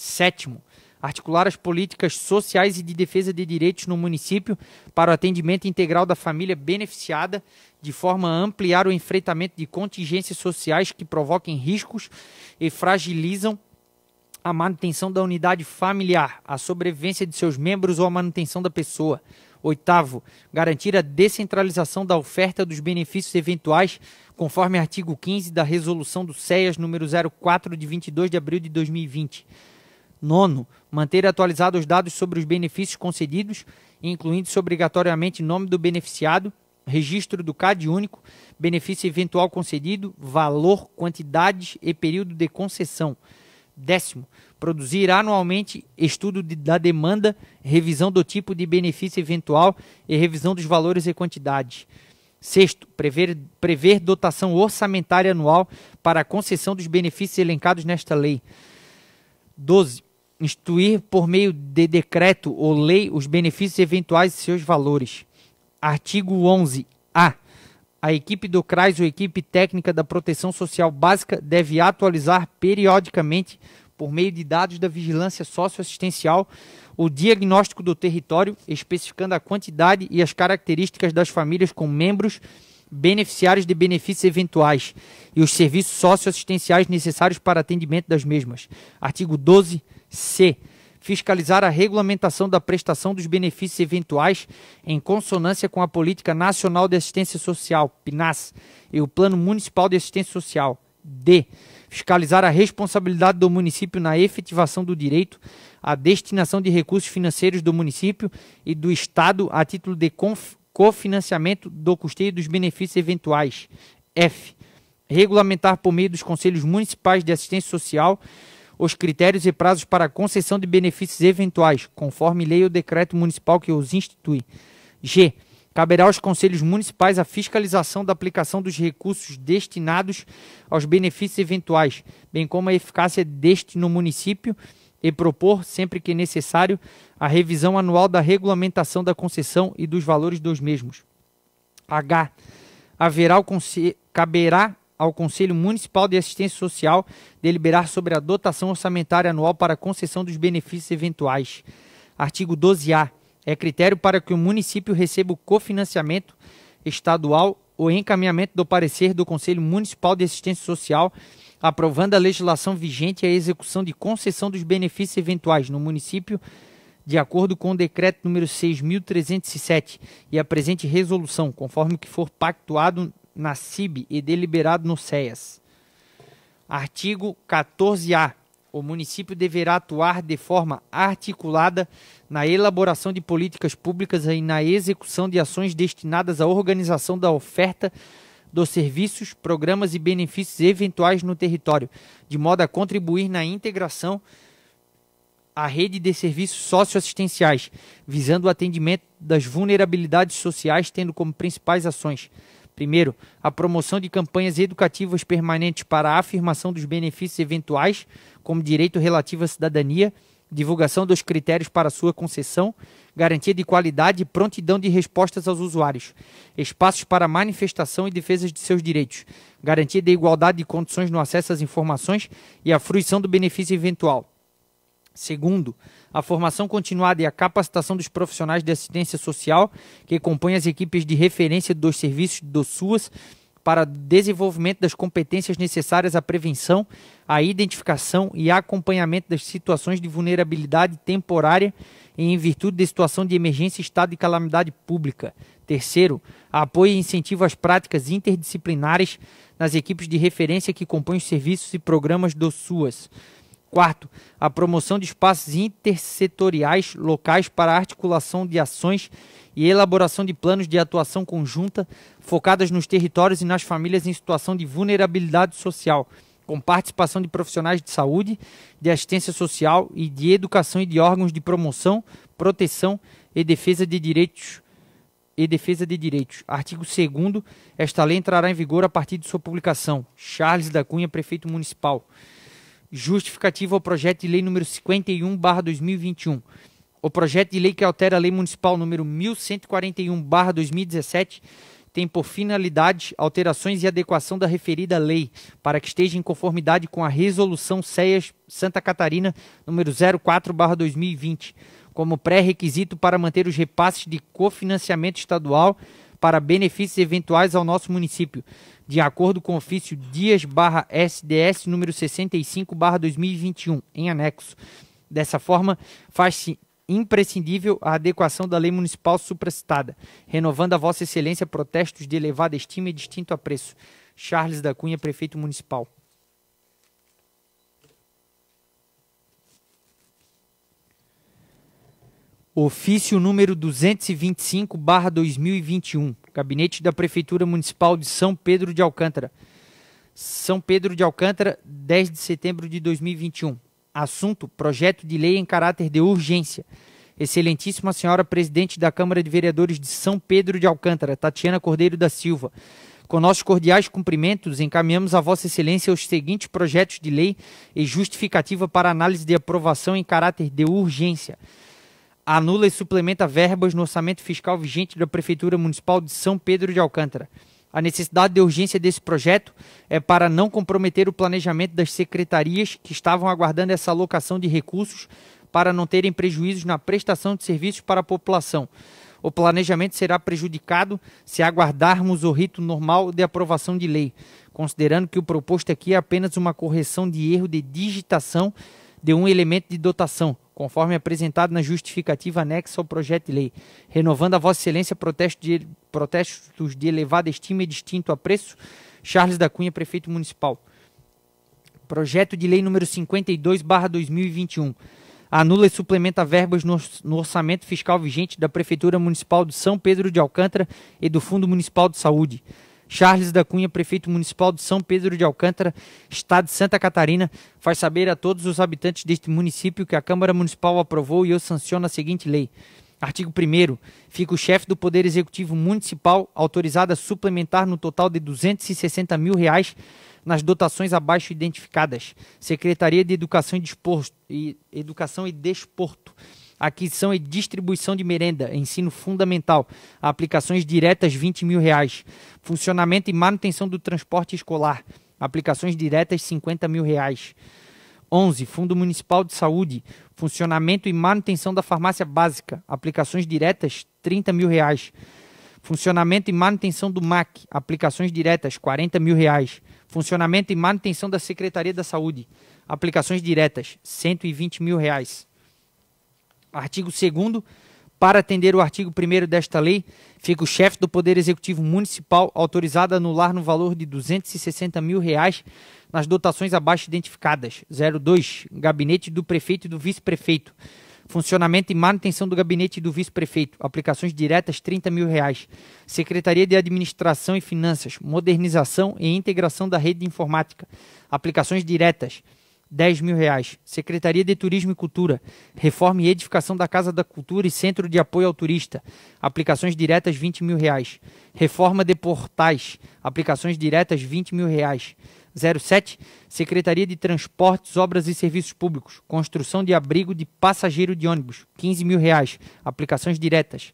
Sétimo, articular as políticas sociais e de defesa de direitos no município para o atendimento integral da família beneficiada, de forma a ampliar o enfrentamento de contingências sociais que provoquem riscos e fragilizam a manutenção da unidade familiar, a sobrevivência de seus membros ou a manutenção da pessoa. Oitavo, garantir a descentralização da oferta dos benefícios eventuais, conforme artigo 15 da Resolução do CEAS número 04 de 22 de abril de 2020. Nono, manter atualizados os dados sobre os benefícios concedidos, incluindo-se obrigatoriamente nome do beneficiado, registro do CAD único, benefício eventual concedido, valor, quantidades e período de concessão. Décimo, produzir anualmente estudo da demanda, revisão do tipo de benefício eventual e revisão dos valores e quantidades. Sexto, prever dotação orçamentária anual para a concessão dos benefícios elencados nesta lei. 12. Instituir por meio de decreto ou lei os benefícios eventuais e seus valores. Artigo 11-A. A equipe do CRAS ou equipe técnica da Proteção Social Básica deve atualizar periodicamente, por meio de dados da vigilância socioassistencial, o diagnóstico do território, especificando a quantidade e as características das famílias com membros beneficiários de benefícios eventuais e os serviços socioassistenciais necessários para atendimento das mesmas. Artigo 12-C. Fiscalizar a regulamentação da prestação dos benefícios eventuais em consonância com a Política Nacional de Assistência Social, PNAS, e o Plano Municipal de Assistência Social. D. Fiscalizar a responsabilidade do município na efetivação do direito, a destinação de recursos financeiros do município e do Estado a título de cofinanciamento do custeio dos benefícios eventuais. F. Regulamentar por meio dos Conselhos Municipais de Assistência Social os critérios e prazos para a concessão de benefícios eventuais, conforme lei ou decreto municipal que os institui. G. Caberá aos Conselhos Municipais a fiscalização da aplicação dos recursos destinados aos benefícios eventuais, bem como a eficácia deste no município e propor, sempre que necessário, a revisão anual da regulamentação da concessão e dos valores dos mesmos. H. Caberá ao Conselho Municipal de Assistência Social deliberar sobre a dotação orçamentária anual para a concessão dos benefícios eventuais. Artigo 12-A. É critério para que o município receba o cofinanciamento estadual ou encaminhamento do parecer do Conselho Municipal de Assistência Social, aprovando a legislação vigente e a execução de concessão dos benefícios eventuais no município, de acordo com o decreto número 6.307 e a presente resolução, conforme o que for pactuado na CIB e deliberado no CEAS. Artigo 14-A. O município deverá atuar de forma articulada na elaboração de políticas públicas e na execução de ações destinadas à organização da oferta dos serviços, programas e benefícios eventuais no território, de modo a contribuir na integração à rede de serviços socioassistenciais, visando o atendimento das vulnerabilidades sociais, tendo como principais ações: primeiro, a promoção de campanhas educativas permanentes para a afirmação dos benefícios eventuais, como direito relativo à cidadania, divulgação dos critérios para sua concessão, garantia de qualidade e prontidão de respostas aos usuários, espaços para manifestação e defesa de seus direitos, garantia de igualdade de condições no acesso às informações e a fruição do benefício eventual. Segundo, a formação continuada e a capacitação dos profissionais de assistência social que compõem as equipes de referência dos serviços do SUAS para desenvolvimento das competências necessárias à prevenção, à identificação e acompanhamento das situações de vulnerabilidade temporária e em virtude de situação de emergência e estado de calamidade pública. Terceiro, apoio e incentivo às práticas interdisciplinares nas equipes de referência que compõem os serviços e programas do SUAS. Quarto, a promoção de espaços intersetoriais locais para a articulação de ações e elaboração de planos de atuação conjunta focadas nos territórios e nas famílias em situação de vulnerabilidade social, com participação de profissionais de saúde, de assistência social e de educação e de órgãos de promoção, proteção e defesa de direitos. Artigo 2º. Esta lei entrará em vigor a partir de sua publicação. Charles da Cunha, Prefeito Municipal. Justificativa ao projeto de lei número 51/2021. O projeto de lei que altera a lei municipal número 1141/2017 tem por finalidade alterações e adequação da referida lei, para que esteja em conformidade com a Resolução CEAS Santa Catarina, número 04/2020, como pré-requisito para manter os repasses de cofinanciamento estadual para benefícios eventuais ao nosso município, de acordo com o ofício Dias/SDS número 65/2021, em anexo. Dessa forma, faz-se imprescindível a adequação da lei municipal supracitada, renovando a Vossa Excelência protestos de elevada estima e distinto apreço. Charles da Cunha, Prefeito Municipal. Ofício número 225/2021, Gabinete da Prefeitura Municipal de São Pedro de Alcântara. São Pedro de Alcântara, 10 de setembro de 2021. Assunto: projeto de lei em caráter de urgência. Excelentíssima Senhora Presidente da Câmara de Vereadores de São Pedro de Alcântara, Tatiana Cordeiro da Silva. Com nossos cordiais cumprimentos, encaminhamos a Vossa Excelência os seguintes projetos de lei e justificativa para análise de aprovação em caráter de urgência. Anula e suplementa verbas no orçamento fiscal vigente da Prefeitura Municipal de São Pedro de Alcântara. A necessidade de urgência desse projeto é para não comprometer o planejamento das secretarias que estavam aguardando essa alocação de recursos para não terem prejuízos na prestação de serviços para a população. O planejamento será prejudicado se aguardarmos o rito normal de aprovação de lei, considerando que o proposto aqui é apenas uma correção de erro de digitação de um elemento de dotação, conforme apresentado na justificativa anexa ao projeto de lei, renovando a Vossa Excelência protestos de elevada estima e distinto apreço. Charles da Cunha, Prefeito Municipal. Projeto de lei número 52/2021. Anula e suplementa verbas no orçamento fiscal vigente da Prefeitura Municipal de São Pedro de Alcântara e do Fundo Municipal de Saúde. Charles da Cunha, Prefeito Municipal de São Pedro de Alcântara, Estado de Santa Catarina, faz saber a todos os habitantes deste município que a Câmara Municipal aprovou e eu sanciono a seguinte lei. Artigo 1º. Fica o chefe do Poder Executivo Municipal autorizado a suplementar no total de R$260 mil nas dotações abaixo identificadas. Secretaria de Educação e Desporto. Aquisição e distribuição de merenda, ensino fundamental, aplicações diretas R$20 mil. Funcionamento e manutenção do transporte escolar, aplicações diretas R$50 mil. 11. Fundo Municipal de Saúde, funcionamento e manutenção da farmácia básica, aplicações diretas R$30 mil. Funcionamento e manutenção do MAC, aplicações diretas R$40 mil. Funcionamento e manutenção da Secretaria da Saúde, aplicações diretas R$120 mil. Artigo 2º. Para atender o artigo 1º desta lei, fica o chefe do Poder Executivo Municipal autorizado a anular no valor de R$260 mil nas dotações abaixo identificadas. 02. Gabinete do Prefeito e do Vice-Prefeito. Funcionamento e manutenção do Gabinete do Vice-Prefeito. Aplicações diretas R$30 mil. Secretaria de Administração e Finanças. Modernização e integração da rede de informática. Aplicações diretas R$10 mil. Secretaria de Turismo e Cultura, reforma e edificação da Casa da Cultura e Centro de Apoio ao Turista, aplicações diretas R$20 mil. Reforma de portais, aplicações diretas R$20 mil. 07. Secretaria de Transportes, Obras e Serviços Públicos, construção de abrigo de passageiro de ônibus, R$15 mil, aplicações diretas.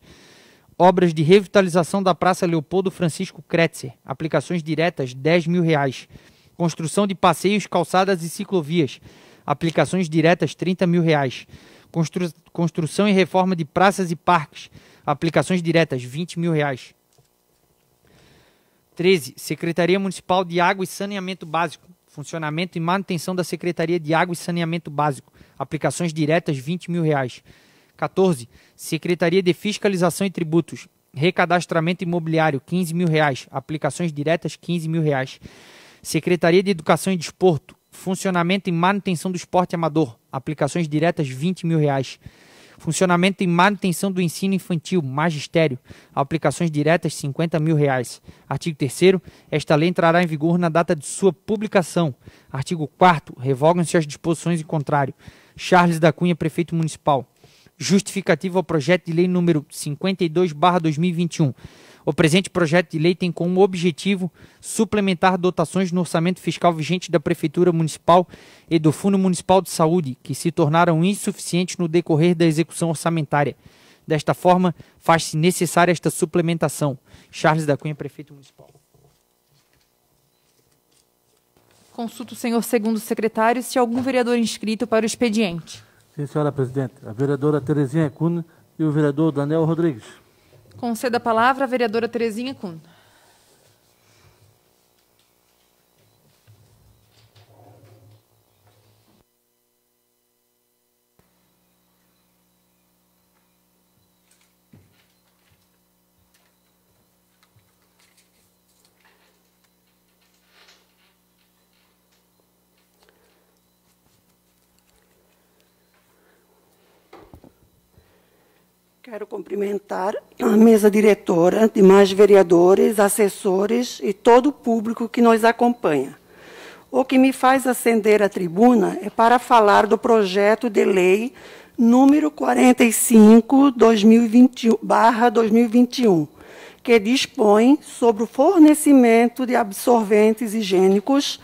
Obras de revitalização da Praça Leopoldo Francisco Kretzer, aplicações diretas R$10 mil. Construção de passeios, calçadas e ciclovias. Aplicações diretas R$30 mil. Construção e reforma de praças e parques. Aplicações diretas R$20 mil. 13. Secretaria Municipal de Água e Saneamento Básico. Funcionamento e manutenção da Secretaria de Água e Saneamento Básico. Aplicações diretas R$20 mil. 14. Secretaria de Fiscalização e Tributos. Recadastramento imobiliário R$15 mil. Aplicações diretas R$15 mil. Secretaria de Educação e Desporto, funcionamento e manutenção do esporte amador, aplicações diretas R$20 mil. Funcionamento e manutenção do ensino infantil, magistério, aplicações diretas R$50 mil. Artigo 3º, esta lei entrará em vigor na data de sua publicação. Artigo 4º, revogam-se as disposições em contrário. Charles da Cunha, Prefeito Municipal. Justificativa ao projeto de lei número 52/2021. O presente projeto de lei tem como objetivo suplementar dotações no orçamento fiscal vigente da Prefeitura Municipal e do Fundo Municipal de Saúde, que se tornaram insuficientes no decorrer da execução orçamentária. Desta forma, faz-se necessária esta suplementação. Charles da Cunha, Prefeito Municipal. Consulto o senhor segundo secretário se há algum vereador inscrito para o expediente. Sim, senhora presidente. A vereadora Terezinha Kuhn e o vereador Daniel Rodrigues. Conceda a palavra à vereadora Terezinha Kuhn. Quero cumprimentar a mesa diretora, demais vereadores, assessores e todo o público que nos acompanha. O que me faz ascender à tribuna é para falar do projeto de lei número 45/2021, que dispõe sobre o fornecimento de absorventes higiênicos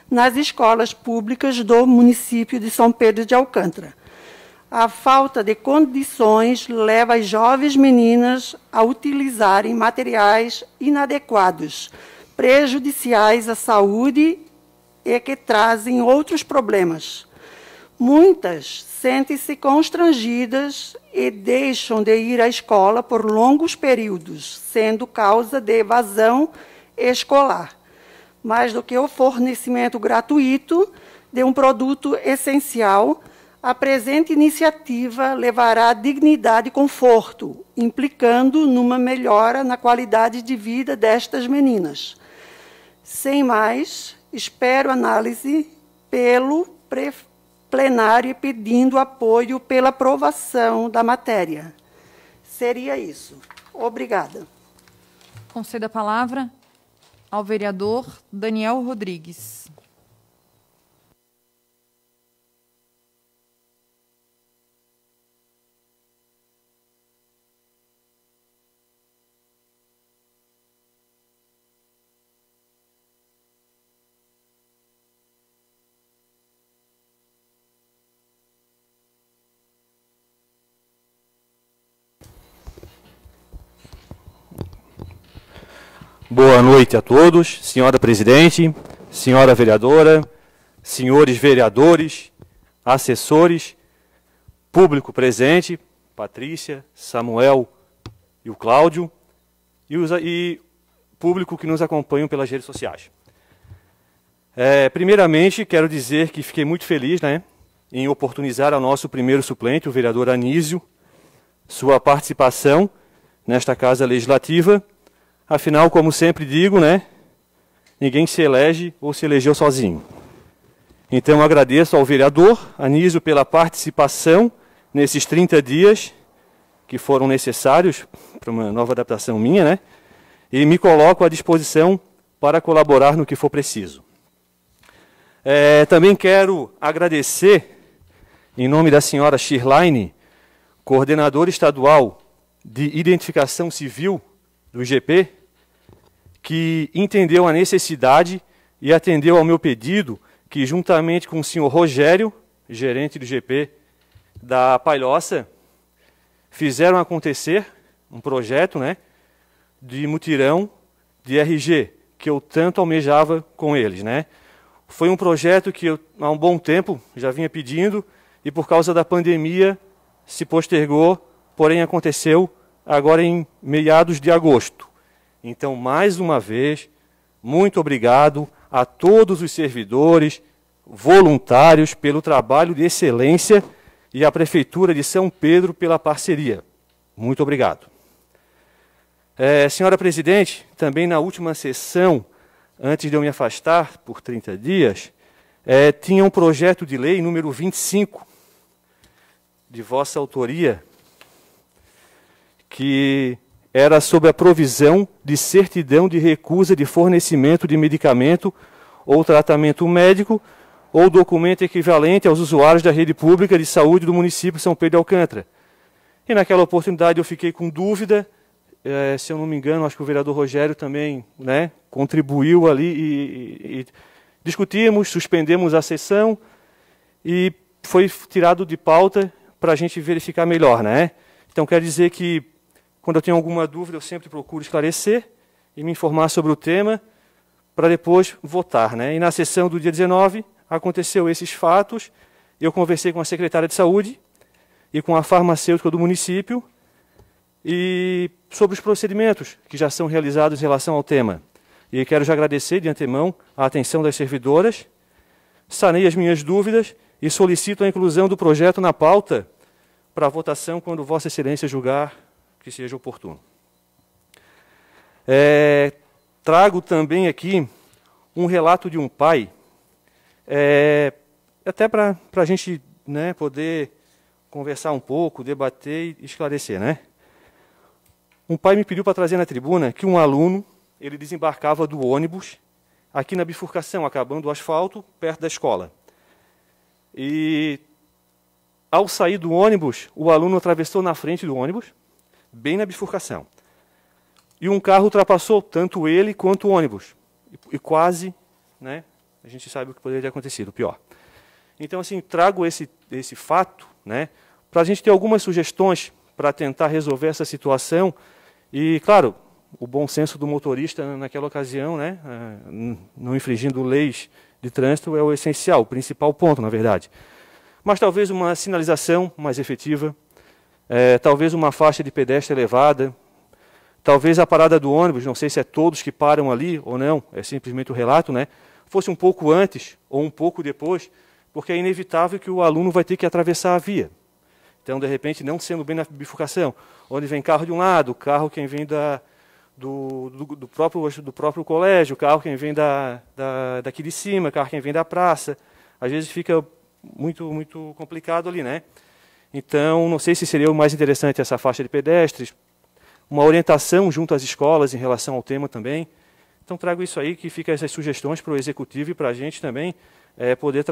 nas escolas públicas do município de São Pedro de Alcântara. A falta de condições leva as jovens meninas a utilizarem materiais inadequados, prejudiciais à saúde e que trazem outros problemas. Muitas sentem-se constrangidas e deixam de ir à escola por longos períodos, sendo causa de evasão escolar. Mais do que o fornecimento gratuito de um produto essencial, a presente iniciativa levará dignidade e conforto, implicando numa melhora na qualidade de vida destas meninas. Sem mais, espero análise pelo plenário e pedindo apoio pela aprovação da matéria. Seria isso. Obrigada. Conceda a palavra ao vereador Daniel Rodrigues. Boa noite a todos, senhora presidente, senhora vereadora, senhores vereadores, assessores, público presente, Patrícia, Samuel e o Cláudio, e público que nos acompanham pelas redes sociais. Primeiramente, quero dizer que fiquei muito feliz, em oportunizar ao nosso primeiro suplente, o vereador Anísio, sua participação nesta Casa Legislativa. Afinal, como sempre digo, ninguém se elege ou se elegeu sozinho. Então, agradeço ao vereador Anísio pela participação nesses 30 dias que foram necessários para uma nova adaptação minha, e me coloco à disposição para colaborar no que for preciso. Também quero agradecer, em nome da senhora Shirlaine, coordenadora estadual de Identificação Civil do IGP, que entendeu a necessidade e atendeu ao meu pedido, que juntamente com o senhor Rogério, gerente do IGP da Palhoça, fizeram acontecer um projeto de mutirão de RG, que eu tanto almejava com eles. Foi um projeto que eu, há um bom tempo, já vinha pedindo, e por causa da pandemia se postergou, porém aconteceu agora em meados de agosto. Então, mais uma vez, muito obrigado a todos os servidores, voluntários, pelo trabalho de excelência e à Prefeitura de São Pedro pela parceria. Muito obrigado. Senhora presidente, também na última sessão, antes de eu me afastar por 30 dias, tinha um projeto de lei número 25, de vossa autoria, que era sobre a provisão de certidão de recusa de fornecimento de medicamento ou tratamento médico ou documento equivalente aos usuários da rede pública de saúde do município de São Pedro de Alcântara. E naquela oportunidade eu fiquei com dúvida, se eu não me engano, acho que o vereador Rogério também contribuiu ali e discutimos, suspendemos a sessão e foi tirado de pauta para a gente verificar melhor, Então, quer dizer que, quando eu tenho alguma dúvida, eu sempre procuro esclarecer e me informar sobre o tema, para depois votar, né? E na sessão do dia 19, aconteceu esses fatos, eu conversei com a secretária de saúde e com a farmacêutica do município e sobre os procedimentos que já são realizados em relação ao tema. E quero já agradecer de antemão a atenção das servidoras, sanei as minhas dúvidas e solicito a inclusão do projeto na pauta para votação quando Vossa Excelência julgar que seja oportuno. Trago também aqui um relato de um pai, até para a gente, né, poder conversar um pouco, debater e esclarecer, né? Um pai me pediu para trazer na tribuna que um aluno, ele desembarcava do ônibus aqui na bifurcação, acabando o asfalto, perto da escola. E, ao sair do ônibus, o aluno atravessou na frente do ônibus, bem na bifurcação. E um carro ultrapassou tanto ele quanto o ônibus. E quase, né, a gente sabe o que poderia ter acontecido, pior. Então, assim, trago esse fato, né, para a gente ter algumas sugestões para tentar resolver essa situação. E, claro, o bom senso do motorista naquela ocasião, né, não infringindo leis de trânsito, é o essencial, o principal ponto, na verdade. Mas talvez uma sinalização mais efetiva, talvez uma faixa de pedestre elevada, talvez a parada do ônibus, não sei se é todos que param ali ou não, é simplesmente o relato, né, fosse um pouco antes ou um pouco depois, porque é inevitável que o aluno vai ter que atravessar a via. Então, de repente, não sendo bem na bifurcação, onde vem carro de um lado, carro quem vem do próprio colégio, carro quem vem daqui de cima, carro quem vem da praça, às vezes fica muito complicado ali, né? Então, não sei se seria o mais interessante essa faixa de pedestres, uma orientação junto às escolas em relação ao tema também. Então, trago isso aí, que fica essas sugestões para o Executivo e para a gente também poder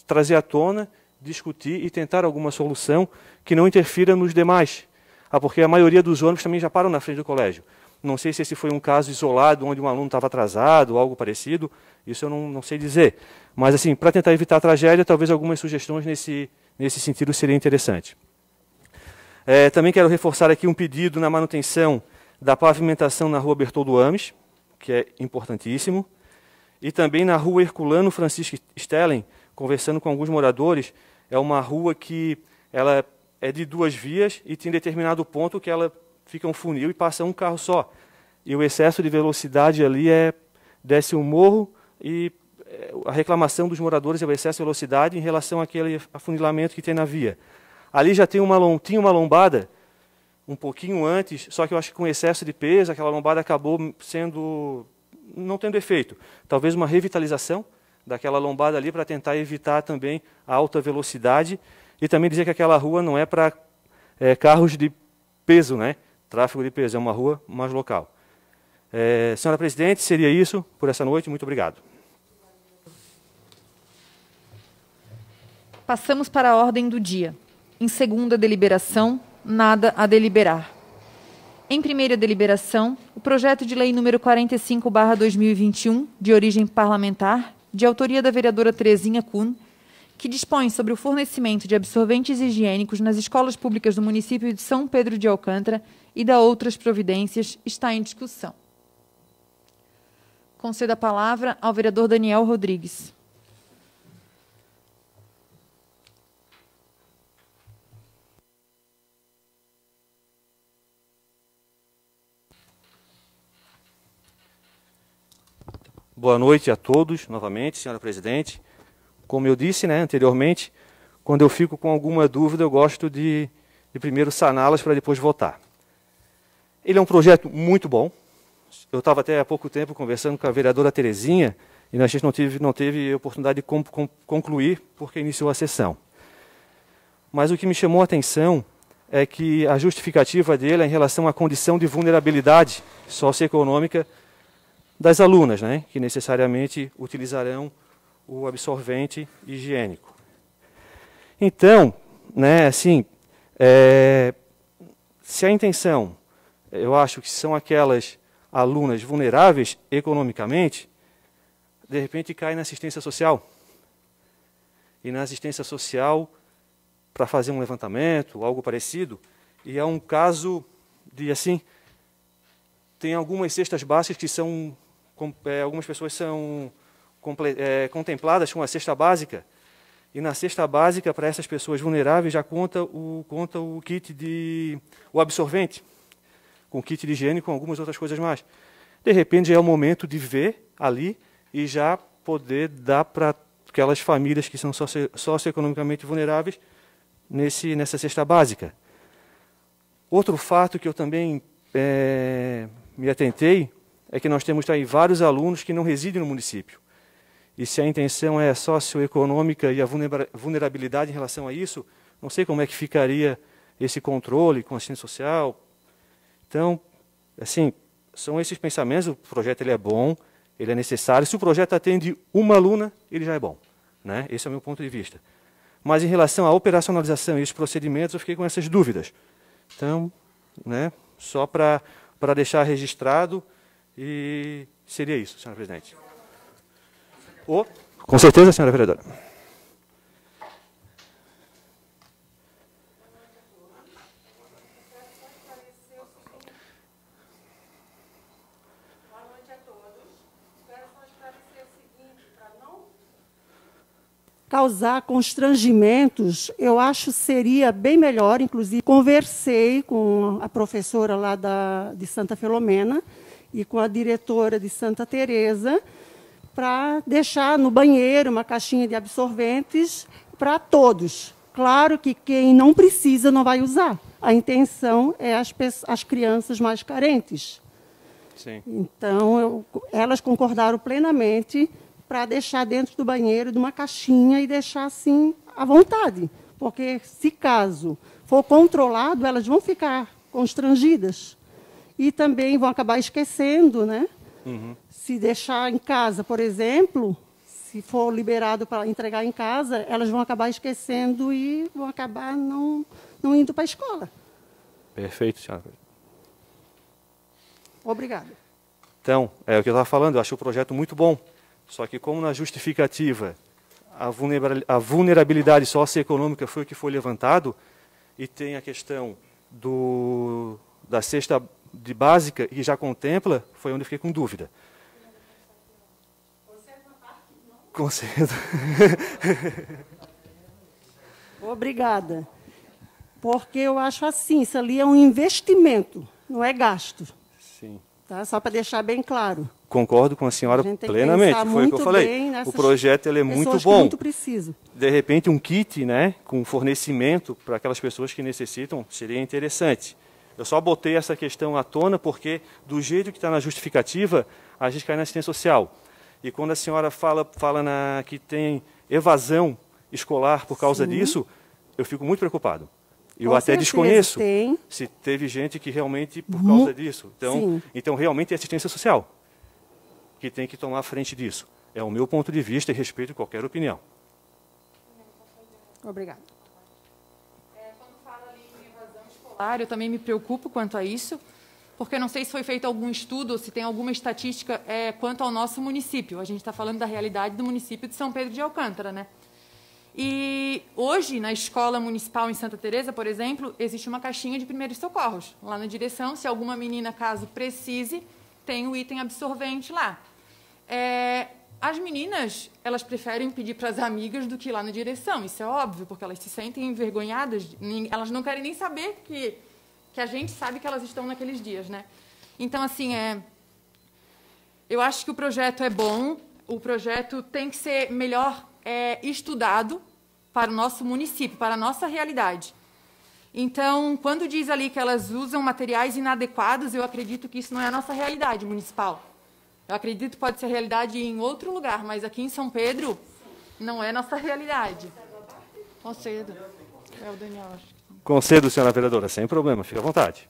trazer à tona, discutir e tentar alguma solução que não interfira nos demais. Porque a maioria dos ônibus também já param na frente do colégio. Não sei se esse foi um caso isolado, onde um aluno estava atrasado, ou algo parecido, isso eu não sei dizer. Mas, assim, para tentar evitar a tragédia, talvez algumas sugestões nesse sentido seria interessante. Também quero reforçar aqui um pedido na manutenção da pavimentação na rua Bertoldo Ames, que é importantíssimo, e também na rua Herculano Francisco Stellen, conversando com alguns moradores, é uma rua que ela é de 2 vias e tem determinado ponto que ela fica um funil e passa um carro só. E o excesso de velocidade ali desce um morro e a reclamação dos moradores é o excesso de velocidade em relação àquele afunilamento que tem na via. Ali já tinha uma lombada um pouquinho antes, só que eu acho que com excesso de peso, aquela lombada acabou não tendo efeito. Talvez uma revitalização daquela lombada ali para tentar evitar também a alta velocidade e também dizer que aquela rua não é para carros de peso, né? Tráfego de peso, é uma rua mais local. Senhora Presidente, seria isso por essa noite. Muito obrigado. Passamos para a ordem do dia. Em segunda deliberação, nada a deliberar. Em primeira deliberação, o projeto de lei número 45/2021, de origem parlamentar, de autoria da vereadora Terezinha Kuhn, que dispõe sobre o fornecimento de absorventes higiênicos nas escolas públicas do município de São Pedro de Alcântara e da outras providências, está em discussão. Concedo a palavra ao vereador Daniel Rodrigues. Boa noite a todos, novamente, senhora Presidente. Como eu disse, né, anteriormente, quando eu fico com alguma dúvida, eu gosto de primeiro saná-las para depois votar. Ele é um projeto muito bom. Eu estava até há pouco tempo conversando com a vereadora Terezinha e a gente não teve oportunidade de concluir porque iniciou a sessão. Mas o que me chamou a atenção é que a justificativa dele é em relação à condição de vulnerabilidade socioeconômica das alunas, né, que necessariamente utilizarão o absorvente higiênico. Então, né, assim, se a intenção, eu acho que são aquelas alunas vulneráveis economicamente, de repente cai na assistência social. E na assistência social, para fazer um levantamento, algo parecido, E é um caso de, assim, tem algumas cestas básicas que são, algumas pessoas são contempladas com a cesta básica, e na cesta básica, para essas pessoas vulneráveis, já conta o kit o absorvente, com kit de higiene, com algumas outras coisas mais. De repente, já é o momento de ver ali e já poder dar para aquelas famílias que são socioeconomicamente vulneráveis nessa cesta básica. Outro fato que eu também me atentei é que nós temos aí vários alunos que não residem no município. E se a intenção é socioeconômica e a vulnerabilidade em relação a isso, não sei como é que ficaria esse controle com a assistência social. Então, assim, são esses pensamentos. O projeto ele é bom, ele é necessário. Se o projeto atende uma aluna, ele já é bom, né? Esse é o meu ponto de vista. Mas em relação à operacionalização e os procedimentos, eu fiquei com essas dúvidas. Então, né, só para deixar registrado, e seria isso, senhora presidente. Com certeza, senhora vereadora. Causar constrangimentos, eu acho que seria bem melhor. Inclusive, conversei com a professora lá de Santa Filomena e com a diretora de Santa Teresa para deixar no banheiro uma caixinha de absorventes para todos. Claro que quem não precisa não vai usar. A intenção é as crianças mais carentes. Sim. Então, elas concordaram plenamente para deixar dentro do banheiro de uma caixinha e deixar assim à vontade. Porque, se caso for controlado, elas vão ficar constrangidas. E também vão acabar esquecendo, né? Uhum. Se deixar em casa, por exemplo, se for liberado para entregar em casa, elas vão acabar esquecendo e vão acabar não indo para a escola. Perfeito, senhora. Obrigada. Então, é o que eu estava falando, eu acho o projeto muito bom. Só que como na justificativa a vulnerabilidade socioeconômica foi o que foi levantado, e tem a questão da cesta de básica, e já contempla, foi onde eu fiquei com dúvida. Concedo. Obrigada. Porque eu acho assim, isso ali é um investimento, não é gasto. Sim. Tá? Só para deixar bem claro. Concordo com a senhora plenamente, foi o que eu falei. O projeto ele é muito bom. Muito preciso. De repente, um kit, né, com fornecimento para aquelas pessoas que necessitam, seria interessante. Eu só botei essa questão à tona porque, do jeito que está na justificativa, a gente cai na assistência social. E quando a senhora fala que tem evasão escolar por causa disso, eu fico muito preocupado. Eu até desconheço se teve gente que realmente, por causa disso. Então, realmente é assistência social que tem que tomar frente disso. É o meu ponto de vista e respeito qualquer opinião. Obrigada. Quando fala ali em evasão escolar, eu também me preocupo quanto a isso, porque eu não sei se foi feito algum estudo ou se tem alguma estatística quanto ao nosso município. A gente está falando da realidade do município de São Pedro de Alcântara, né? E hoje, na escola municipal em Santa Teresa, por exemplo, existe uma caixinha de primeiros socorros. Lá na direção, se alguma menina, caso precise, tem o item absorvente lá. As meninas, elas preferem pedir para as amigas do que ir lá na direção. Isso é óbvio, porque elas se sentem envergonhadas. Elas não querem nem saber que a gente sabe que elas estão naqueles dias, né? Então, assim, eu acho que o projeto é bom. O projeto tem que ser melhor estudado para o nosso município, para a nossa realidade. Então, quando diz ali que elas usam materiais inadequados, eu acredito que isso não é a nossa realidade municipal. Eu acredito que pode ser realidade em outro lugar, mas aqui em São Pedro não é nossa realidade. Concedo. O Daniel, acho que... Concedo, senhora vereadora, sem problema, fique à vontade.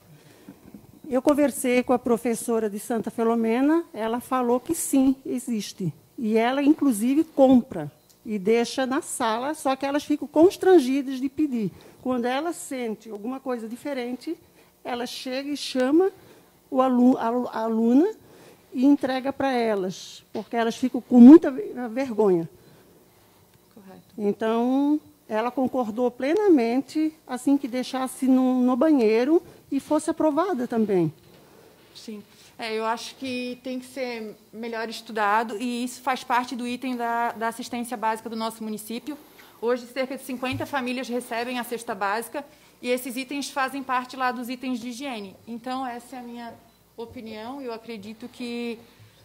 Eu conversei com a professora de Santa Filomena, ela falou que sim, existe. E ela, inclusive, compra e deixa na sala, só que elas ficam constrangidas de pedir. Quando ela sente alguma coisa diferente, ela chega e chama a aluna e entrega para elas, porque elas ficam com muita vergonha. Correto. Então, ela concordou plenamente, assim que deixasse no banheiro e fosse aprovada também. Sim. Eu acho que tem que ser melhor estudado e isso faz parte do item da assistência básica do nosso município. Hoje, cerca de 50 famílias recebem a cesta básica e esses itens fazem parte lá dos itens de higiene. Então, essa é a minha opinião. Eu acredito que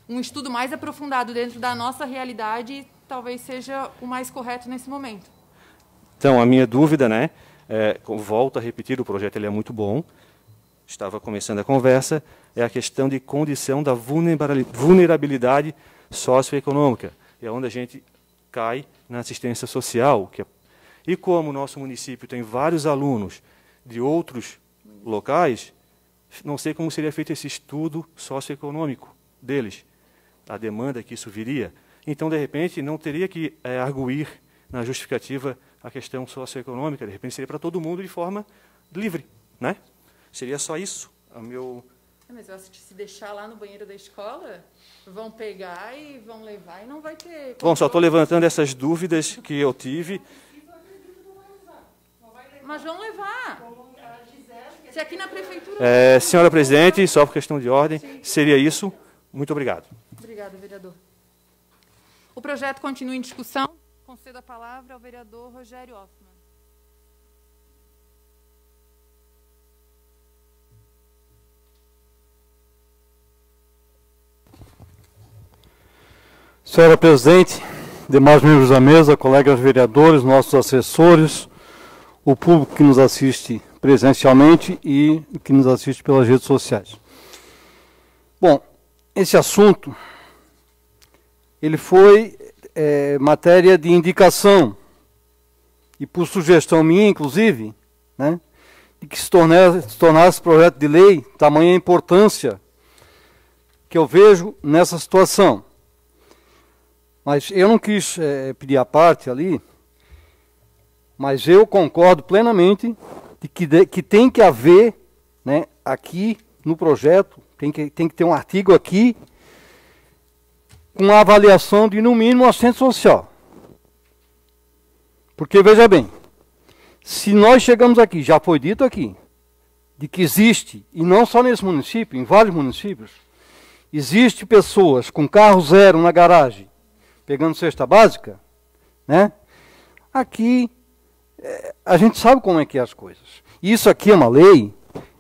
um estudo mais aprofundado dentro da nossa realidade talvez seja o mais correto nesse momento. Então, a minha dúvida, né, volto a repetir, o projeto ele é muito bom, estava começando a conversa, é a questão de condição da vulnerabilidade socioeconômica, é onde a gente cai na assistência social. E como o nosso município tem vários alunos de outros locais, não sei como seria feito esse estudo socioeconômico deles, a demanda que isso viria. Então, de repente, não teria que arguir na justificativa a questão socioeconômica, de repente seria para todo mundo de forma livre, né? Seria só isso. Mas eu acho que se deixar lá no banheiro da escola, vão pegar e vão levar e não vai ter... Bom, só estou levantando essas dúvidas que eu tive. Mas vão levar. Se aqui na prefeitura... Senhora presidente, só por questão de ordem, seria isso. Muito obrigado. Obrigada, vereador. O projeto continua em discussão. Concedo a palavra ao vereador Rogério Hoffmann. Senhora presidente, demais membros da mesa, colegas vereadores, nossos assessores, o público que nos assiste presencialmente e que nos assiste pelas redes sociais. Bom, esse assunto, ele foi matéria de indicação e por sugestão minha, inclusive, né, de que se tornasse projeto de lei, tamanha importância que eu vejo nessa situação. Mas eu não quis pedir a parte ali, mas eu concordo plenamente de que tem que haver, né, aqui no projeto, tem que ter um artigo aqui com a avaliação de, no mínimo, assistente social. Porque, veja bem, se nós chegamos aqui, já foi dito aqui, de que existe, e não só nesse município, em vários municípios, existe pessoas com carro zero na garagem, pegando cesta básica, né? Aqui, a gente sabe como é que é as coisas. Isso aqui é uma lei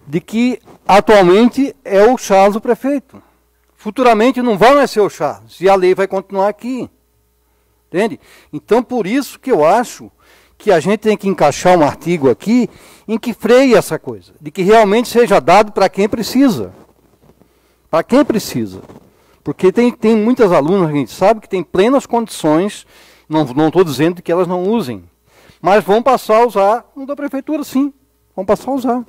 de que, atualmente, é o Charles o prefeito. Futuramente não vai mais ser o Charles, e a lei vai continuar aqui. Entende? Então, por isso que eu acho que a gente tem que encaixar um artigo aqui em que freie essa coisa, de que realmente seja dado para quem precisa. Para quem precisa. Porque tem muitas alunas, a gente sabe, que tem plenas condições, não estou dizendo que elas não usem, mas vão passar a usar no da prefeitura, sim. Vão passar a usar.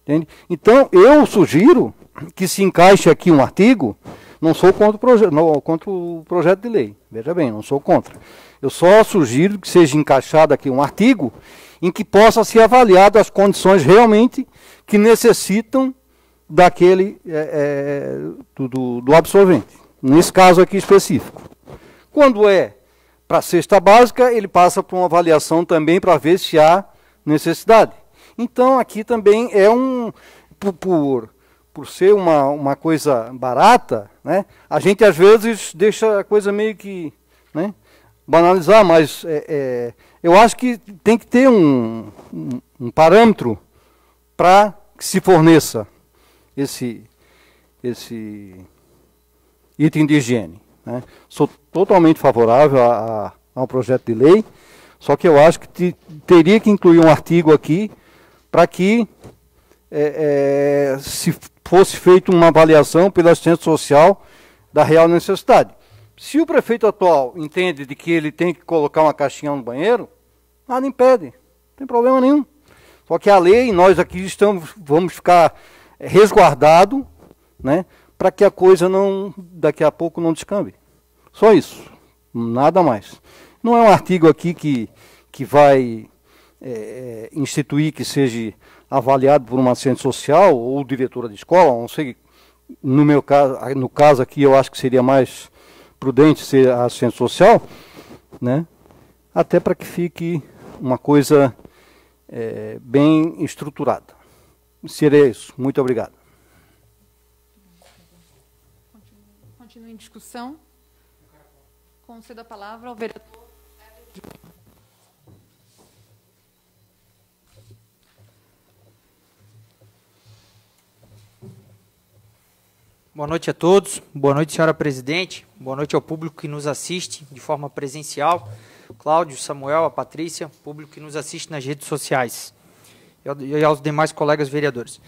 Entende? Então, eu sugiro que se encaixe aqui um artigo, não sou contra o projeto de lei, veja bem, não sou contra. Eu só sugiro que seja encaixado aqui um artigo em que possa ser avaliado as condições realmente que necessitam daquele do absorvente, nesse caso aqui específico. Quando é para a cesta básica, ele passa por uma avaliação também para ver se há necessidade. Então, aqui também é por ser uma coisa barata, né, a gente às vezes deixa a coisa meio que, né, banalizar, mas eu acho que tem que ter um parâmetro para que se forneça esse item de higiene. Né? Sou totalmente favorável ao projeto de lei, só que eu acho que teria que incluir um artigo aqui para que se fosse feita uma avaliação pelo assistente social da real necessidade. Se o prefeito atual entende de que ele tem que colocar uma caixinha no banheiro, nada impede, não tem problema nenhum. Só que a lei, nós aqui vamos ficar resguardado, né, para que a coisa daqui a pouco não descambe. Só isso, nada mais. Não é um artigo aqui que vai instituir que seja avaliado por uma assistente social ou diretora de escola, não sei, no caso aqui eu acho que seria mais prudente ser a assistente social, né, até para que fique uma coisa bem estruturada. Seria isso. Muito obrigado. Continua em discussão. Concedo a palavra ao vereador. Boa noite a todos. Boa noite, senhora presidente. Boa noite ao público que nos assiste de forma presencial. Cláudio, Samuel, a Patrícia, público que nos assiste nas redes sociais. E aos demais colegas vereadores.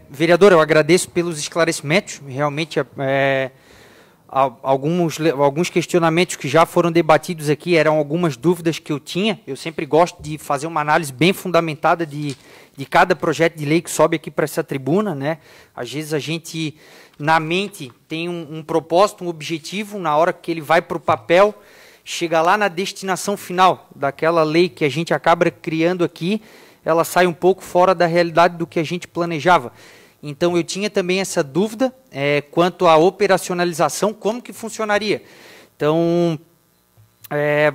Vereador, eu agradeço pelos esclarecimentos. Realmente, alguns questionamentos que já foram debatidos aqui eram algumas dúvidas que eu tinha. Eu sempre gosto de fazer uma análise bem fundamentada de cada projeto de lei que sobe aqui para essa tribuna, né? Às vezes a gente, na mente, tem um propósito, um objetivo, na hora que ele vai para o papel, chega lá na destinação final daquela lei que a gente acaba criando aqui, ela sai um pouco fora da realidade do que a gente planejava. Então, eu tinha também essa dúvida quanto à operacionalização, como que funcionaria. Então,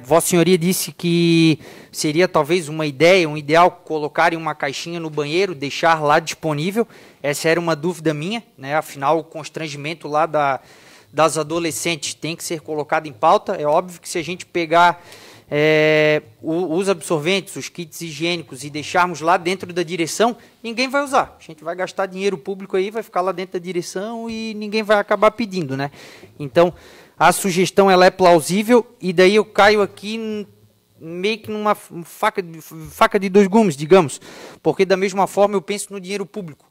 Vossa Senhoria disse que seria talvez uma ideia, um ideal, colocarem uma caixinha no banheiro, deixar lá disponível. Essa era uma dúvida minha, né? Afinal, o constrangimento lá das adolescentes tem que ser colocado em pauta. É óbvio que se a gente pegar os absorventes, os kits higiênicos e deixarmos lá dentro da direção, ninguém vai usar. A gente vai gastar dinheiro público aí, vai ficar lá dentro da direção e ninguém vai acabar pedindo, né? Então, a sugestão ela é plausível e daí eu caio aqui meio que numa faca de dois gumes, digamos, porque da mesma forma eu penso no dinheiro público.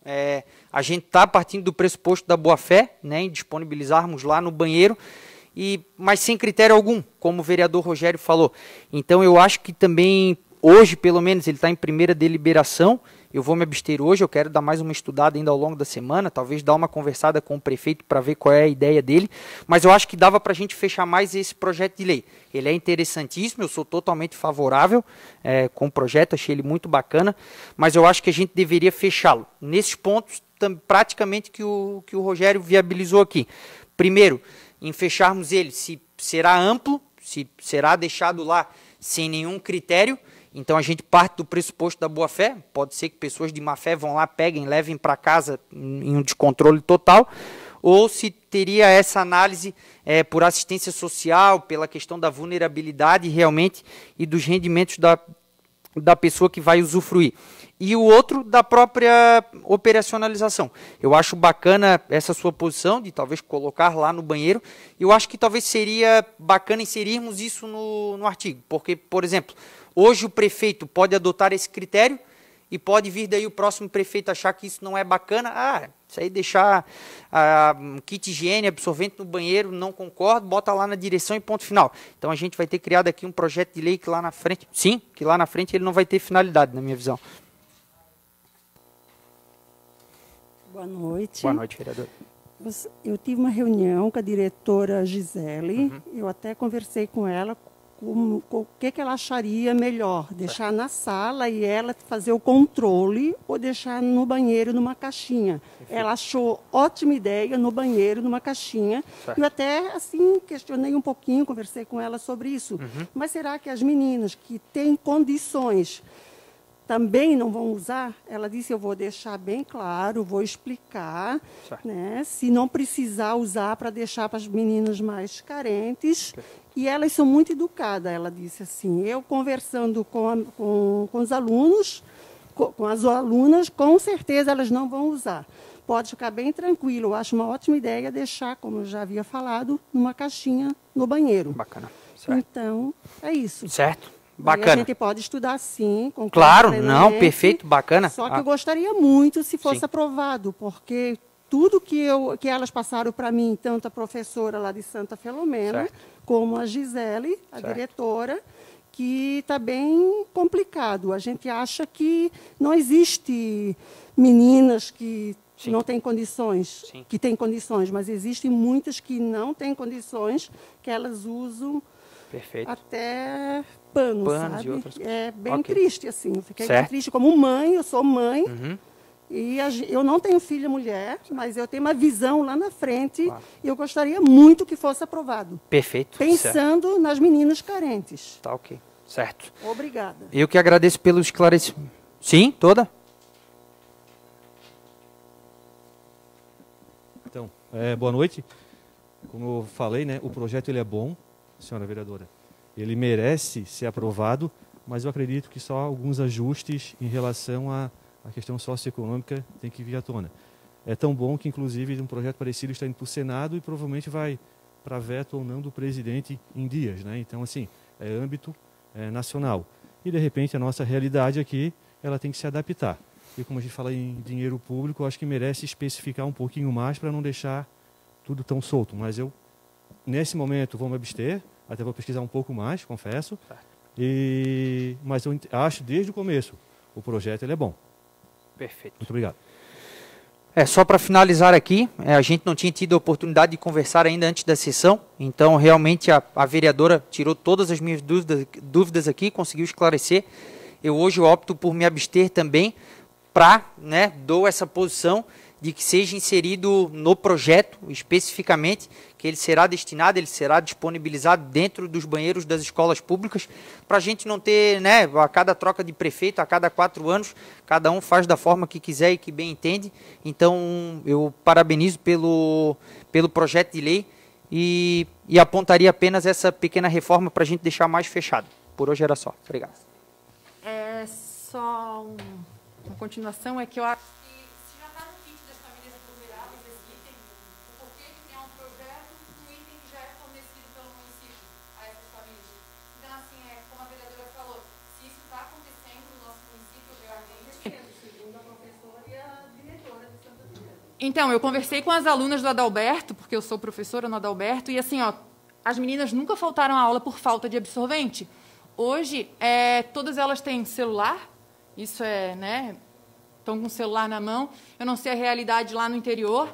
A gente está partindo do pressuposto da boa-fé, né, em disponibilizarmos lá no banheiro, mas sem critério algum, como o vereador Rogério falou. Então eu acho que também, hoje pelo menos, ele está em primeira deliberação. Eu vou me abster hoje, eu quero dar mais uma estudada ainda ao longo da semana, talvez dar uma conversada com o prefeito para ver qual é a ideia dele, mas eu acho que dava para a gente fechar mais esse projeto de lei. Ele é interessantíssimo, eu sou totalmente favorável com o projeto, achei ele muito bacana, mas eu acho que a gente deveria fechá-lo. Nesses pontos, praticamente que o Rogério viabilizou aqui. Primeiro, em fecharmos ele, se será amplo, se será deixado lá sem nenhum critério. Então a gente parte do pressuposto da boa-fé, pode ser que pessoas de má-fé vão lá, peguem, levem para casa em um descontrole total, ou se teria essa análise por assistência social, pela questão da vulnerabilidade realmente e dos rendimentos da pessoa que vai usufruir. E o outro da própria operacionalização. Eu acho bacana essa sua posição de talvez colocar lá no banheiro. Eu acho que talvez seria bacana inserirmos isso no artigo, porque, por exemplo, hoje o prefeito pode adotar esse critério e pode vir daí o próximo prefeito achar que isso não é bacana. Isso aí deixar kit higiene, absorvente no banheiro, não concordo, bota lá na direção e ponto final. Então a gente vai ter criado aqui um projeto de lei que lá na frente, sim, que lá na frente ele não vai ter finalidade, na minha visão. Boa noite. Boa noite, vereador. Eu tive uma reunião com a diretora Gisele, eu até conversei com ela com o que ela acharia melhor, deixar na sala e ela fazer o controle ou deixar no banheiro numa caixinha. Perfeito. Ela achou ótima ideia no banheiro, numa caixinha. Certo. Eu até assim questionei um pouquinho, conversei com ela sobre isso. Mas será que as meninas que têm condições também não vão usar? Ela disse, eu vou deixar bem claro, vou explicar, né, se não precisar usar para deixar para as meninas mais carentes. E elas são muito educadas, ela disse assim. Eu conversando com os alunos, com as alunas, com certeza elas não vão usar. Pode ficar bem tranquilo. Eu acho uma ótima ideia deixar, como eu já havia falado, numa caixinha no banheiro. Bacana. Certo. Então, é isso. Certo. Bacana. E a gente pode estudar sim. Claro, não, perfeito, bacana. Só que eu gostaria muito se fosse aprovado, porque tudo que elas passaram para mim, tanto a professora lá de Santa Filomena, como a Gisele, a diretora, que está bem complicado. A gente acha que não existe meninas que não têm condições, que têm condições, mas existem muitas que não têm condições, que elas usam até panos, sabe? E outras coisas. É bem triste, assim. Eu fiquei bem triste como mãe, eu sou mãe, e eu não tenho filha mulher, mas eu tenho uma visão lá na frente e eu gostaria muito que fosse aprovado. Perfeito. Pensando nas meninas carentes. Tá ok. Certo. Obrigada. Eu que agradeço pelo esclarecimento. Sim, toda? Então, boa noite. Como eu falei, né, o projeto ele é bom, senhora vereadora. Ele merece ser aprovado, mas eu acredito que só alguns ajustes em relação à questão socioeconômica tem que vir à tona. É tão bom que, inclusive, um projeto parecido está indo para o Senado e provavelmente vai para veto ou não do presidente em dias, né? Então, assim, é âmbito nacional. E, de repente, a nossa realidade aqui, ela tem que se adaptar. E como a gente fala em dinheiro público, eu acho que merece especificar um pouquinho mais para não deixar tudo tão solto. Mas eu, nesse momento, vou me abster, até vou pesquisar um pouco mais, confesso. Mas eu acho, desde o começo, o projeto ele é bom. Perfeito. Muito obrigado. Só para finalizar aqui, a gente não tinha tido a oportunidade de conversar ainda antes da sessão, então realmente a vereadora tirou todas as minhas dúvidas aqui, conseguiu esclarecer. Eu hoje opto por me abster também para, dou essa posição de que seja inserido no projeto, especificamente, que ele será destinado, ele será disponibilizado dentro dos banheiros das escolas públicas, para a gente não ter, a cada troca de prefeito, a cada 4 anos, cada um faz da forma que quiser e que bem entende. Então, eu parabenizo pelo projeto de lei e apontaria apenas essa pequena reforma para a gente deixar mais fechado. Por hoje era só. Obrigado. Só uma continuação, é que eu acho que se já está no kit das famílias vulneráveis esse item, por que criar um projeto com um item que já é fornecido pelo município a essas famílias? Então, assim, como a vereadora falou, se isso está acontecendo no nosso município, realmente... Segundo a professora e a diretora de Santa Teresa. Então, eu conversei com as alunas do Adalberto, porque eu sou professora no Adalberto, e assim, as meninas nunca faltaram a aula por falta de absorvente. Hoje, todas elas têm celular, isso estão com o celular na mão. Eu não sei a realidade lá no interior.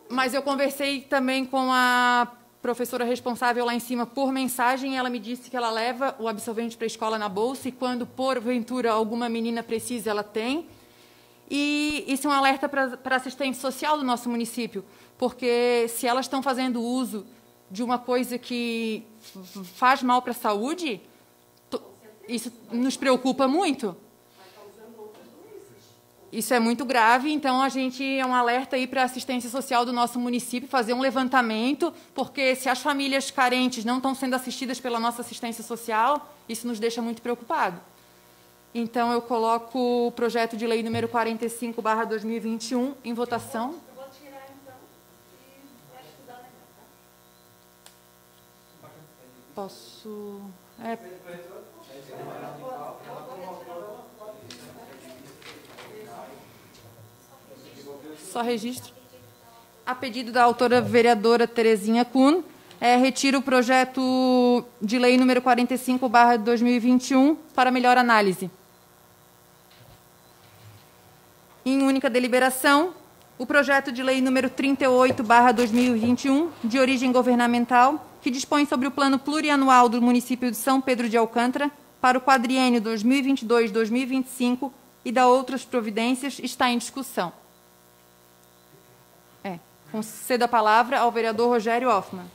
Mas eu conversei também com a professora responsável lá em cima por mensagem. Ela me disse que ela leva o absorvente para a escola na bolsa e quando, porventura, alguma menina precisa, ela tem. E isso é um alerta para a assistente social do nosso município, porque se elas estão fazendo uso de uma coisa que faz mal para a saúde, isso nos preocupa muito. Isso é muito grave, então a gente é um alerta aí para a assistência social do nosso município, fazer um levantamento, porque se as famílias carentes não estão sendo assistidas pela nossa assistência social, isso nos deixa muito preocupado. Então, eu coloco o projeto de lei número 45/2021 em votação. Eu vou tirar, então, e vai estudar na casa. Posso... Só registro. A pedido da autora vereadora Terezinha Kuhn, retiro o projeto de lei número 45/2021 para melhor análise. Em única deliberação, o projeto de lei número 38/2021, de origem governamental, que dispõe sobre o plano plurianual do município de São Pedro de Alcântara para o quadriênio 2022-2025 e da outras providências, está em discussão. Concedo a palavra ao vereador Rogério Hoffmann.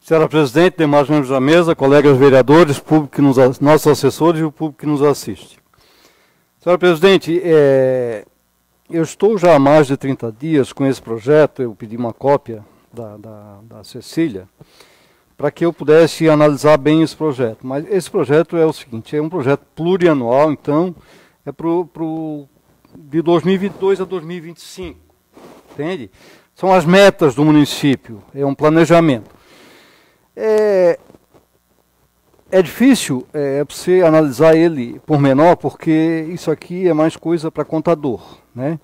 Senhora Presidente, demais membros da mesa, colegas vereadores, público que nossos assessores e o público que nos assiste. Senhora Presidente, eu estou já há mais de 30 dias com esse projeto, eu pedi uma cópia da Cecília, para que eu pudesse analisar bem esse projeto. Mas esse projeto é o seguinte, é um projeto plurianual, então é de 2022 a 2025, entende? São as metas do município, é um planejamento. É difícil você analisar ele por menor, porque isso aqui é mais coisa para contador, né?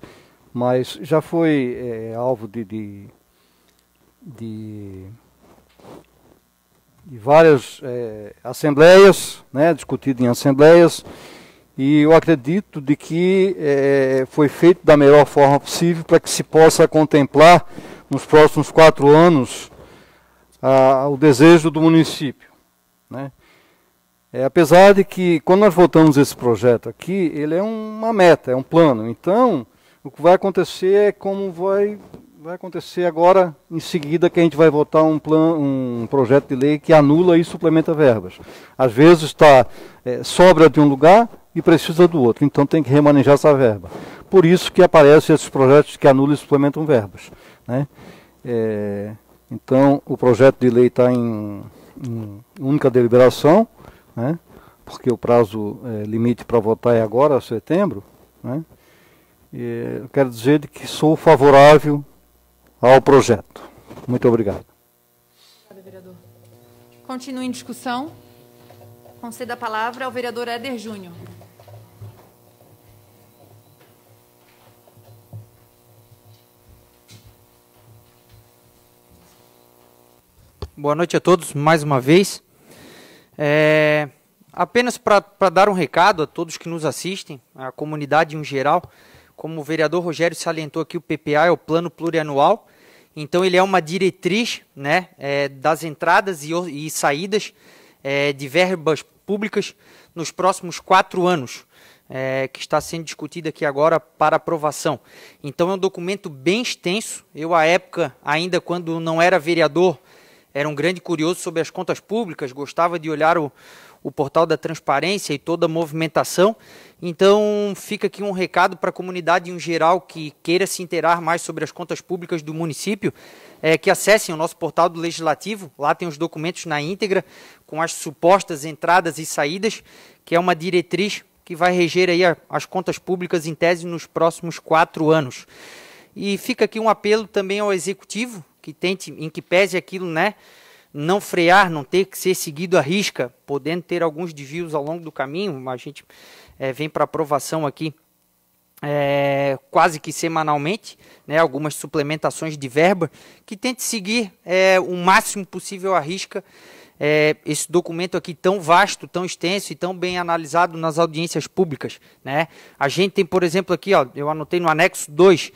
Mas já foi alvo de várias assembleias, né, discutido em assembleias, e eu acredito de que foi feito da melhor forma possível para que se possa contemplar nos próximos 4 anos o desejo do município, né? Apesar de que, quando nós votamos esse projeto aqui, ele é uma meta, é um plano. Então, o que vai acontecer é como vai acontecer agora, em seguida, que a gente vai votar um projeto de lei que anula e suplementa verbas. Às vezes sobra de um lugar e precisa do outro, então tem que remanejar essa verba. Por isso que aparecem esses projetos que anulam e suplementam verbas, né? Então, o projeto de lei está em única deliberação, né? Porque o prazo limite para votar é agora, setembro, né? Eu quero dizer que sou favorável ao projeto. Muito obrigado. Obrigada, vereador. Continua em discussão. Conceda a palavra ao vereador Éder Júnior. Boa noite a todos, mais uma vez. Apenas para dar um recado a todos que nos assistem, à comunidade em geral, como o vereador Rogério salientou aqui, o PPA é o Plano Plurianual, então ele é uma diretriz, né, das entradas e saídas de verbas públicas nos próximos 4 anos, que está sendo discutido aqui agora para aprovação. Então é um documento bem extenso. Eu, à época, ainda quando não era vereador, era um grande curioso sobre as contas públicas, gostava de olhar o portal da transparência e toda a movimentação. Então fica aqui um recado para a comunidade em geral que queira se inteirar mais sobre as contas públicas do município, que acessem o nosso portal do Legislativo. Lá tem os documentos na íntegra, com as supostas entradas e saídas, que é uma diretriz que vai reger aí as contas públicas em tese nos próximos 4 anos. E fica aqui um apelo também ao Executivo, que tente, em que pese aquilo, né, não frear, não ter que ser seguido à risca, podendo ter alguns desvios ao longo do caminho. A gente vem para aprovação aqui quase que semanalmente, né, algumas suplementações de verba, que tente seguir o máximo possível à risca esse documento aqui tão vasto, tão extenso e tão bem analisado nas audiências públicas, né? A gente tem, por exemplo, aqui, ó, eu anotei no anexo 2,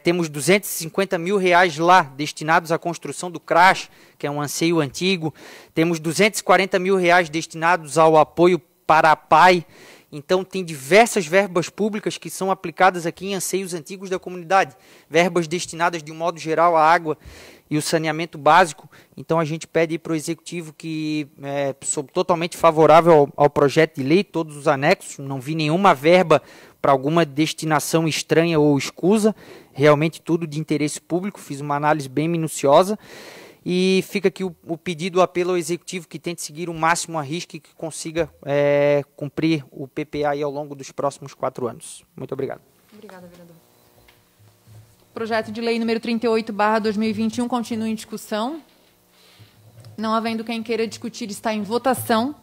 temos R$250 mil lá destinados à construção do CRAS, que é um anseio antigo. Temos R$240 mil destinados ao apoio para a PAI. Então, tem diversas verbas públicas que são aplicadas aqui em anseios antigos da comunidade. Verbas destinadas, de um modo geral, à água e o saneamento básico. Então, a gente pede para o Executivo que sou totalmente favorável ao projeto de lei, todos os anexos. Não vi nenhuma verba para alguma destinação estranha ou escusa. Realmente tudo de interesse público. Fiz uma análise bem minuciosa. E fica aqui o pedido, o apelo ao Executivo que tente seguir o máximo a risco e que consiga cumprir o PPA aí ao longo dos próximos 4 anos. Muito obrigado. Obrigada, vereador. Projeto de lei número 38/2021 continua em discussão. Não havendo quem queira discutir, está em votação.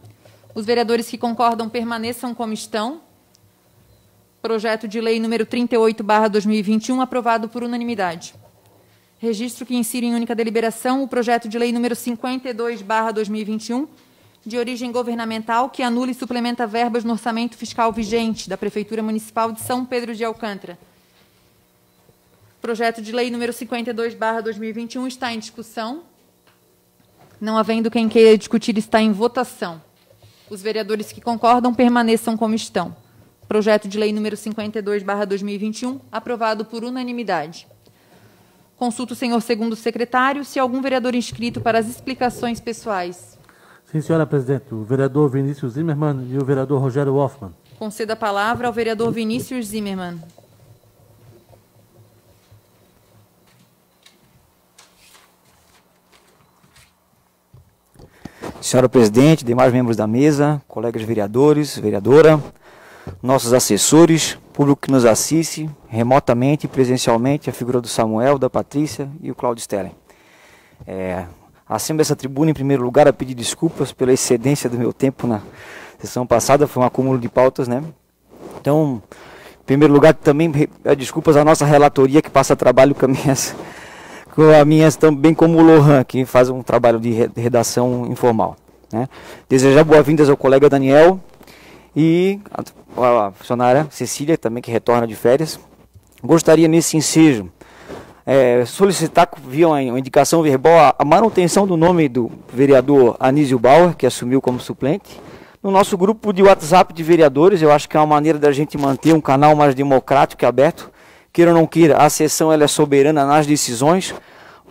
Os vereadores que concordam permaneçam como estão. Projeto de lei número 38/2021 aprovado por unanimidade. Registro que insira em única deliberação o projeto de lei número 52/2021, de origem governamental, que anula e suplementa verbas no orçamento fiscal vigente da Prefeitura Municipal de São Pedro de Alcântara. Projeto de lei número 52/2021 está em discussão. Não havendo quem queira discutir, está em votação. Os vereadores que concordam permaneçam como estão. Projeto de lei número 52/2021, aprovado por unanimidade. Consulto o senhor segundo secretário se algum vereador inscrito para as explicações pessoais. Sim, senhora presidente. O vereador Vinícius Zimmermann e o vereador Rogério Hoffmann. Conceda a palavra ao vereador Vinícius Zimmermann. Senhora presidente, demais membros da mesa, colegas vereadores, vereadora, nossos assessores, público que nos assiste remotamente e presencialmente, a figura do Samuel, da Patrícia e o Cláudio Stellen. Acima dessa tribuna, em primeiro lugar, a pedir desculpas pela excedência do meu tempo na sessão passada, foi um acúmulo de pautas, né? Então, em primeiro lugar, também desculpas à nossa relatoria, que passa trabalho com a minhas também, como o Lohan, que faz um trabalho de redação informal, né? Desejar boas-vindas ao colega Daniel e a funcionária Cecília, também, que retorna de férias. Gostaria, nesse ensejo, solicitar, via uma indicação verbal, a manutenção do nome do vereador Anísio Bauer, que assumiu como suplente, no nosso grupo de WhatsApp de vereadores. Eu acho que é uma maneira da gente manter um canal mais democrático e aberto. Queira ou não queira, a sessão ela é soberana nas decisões.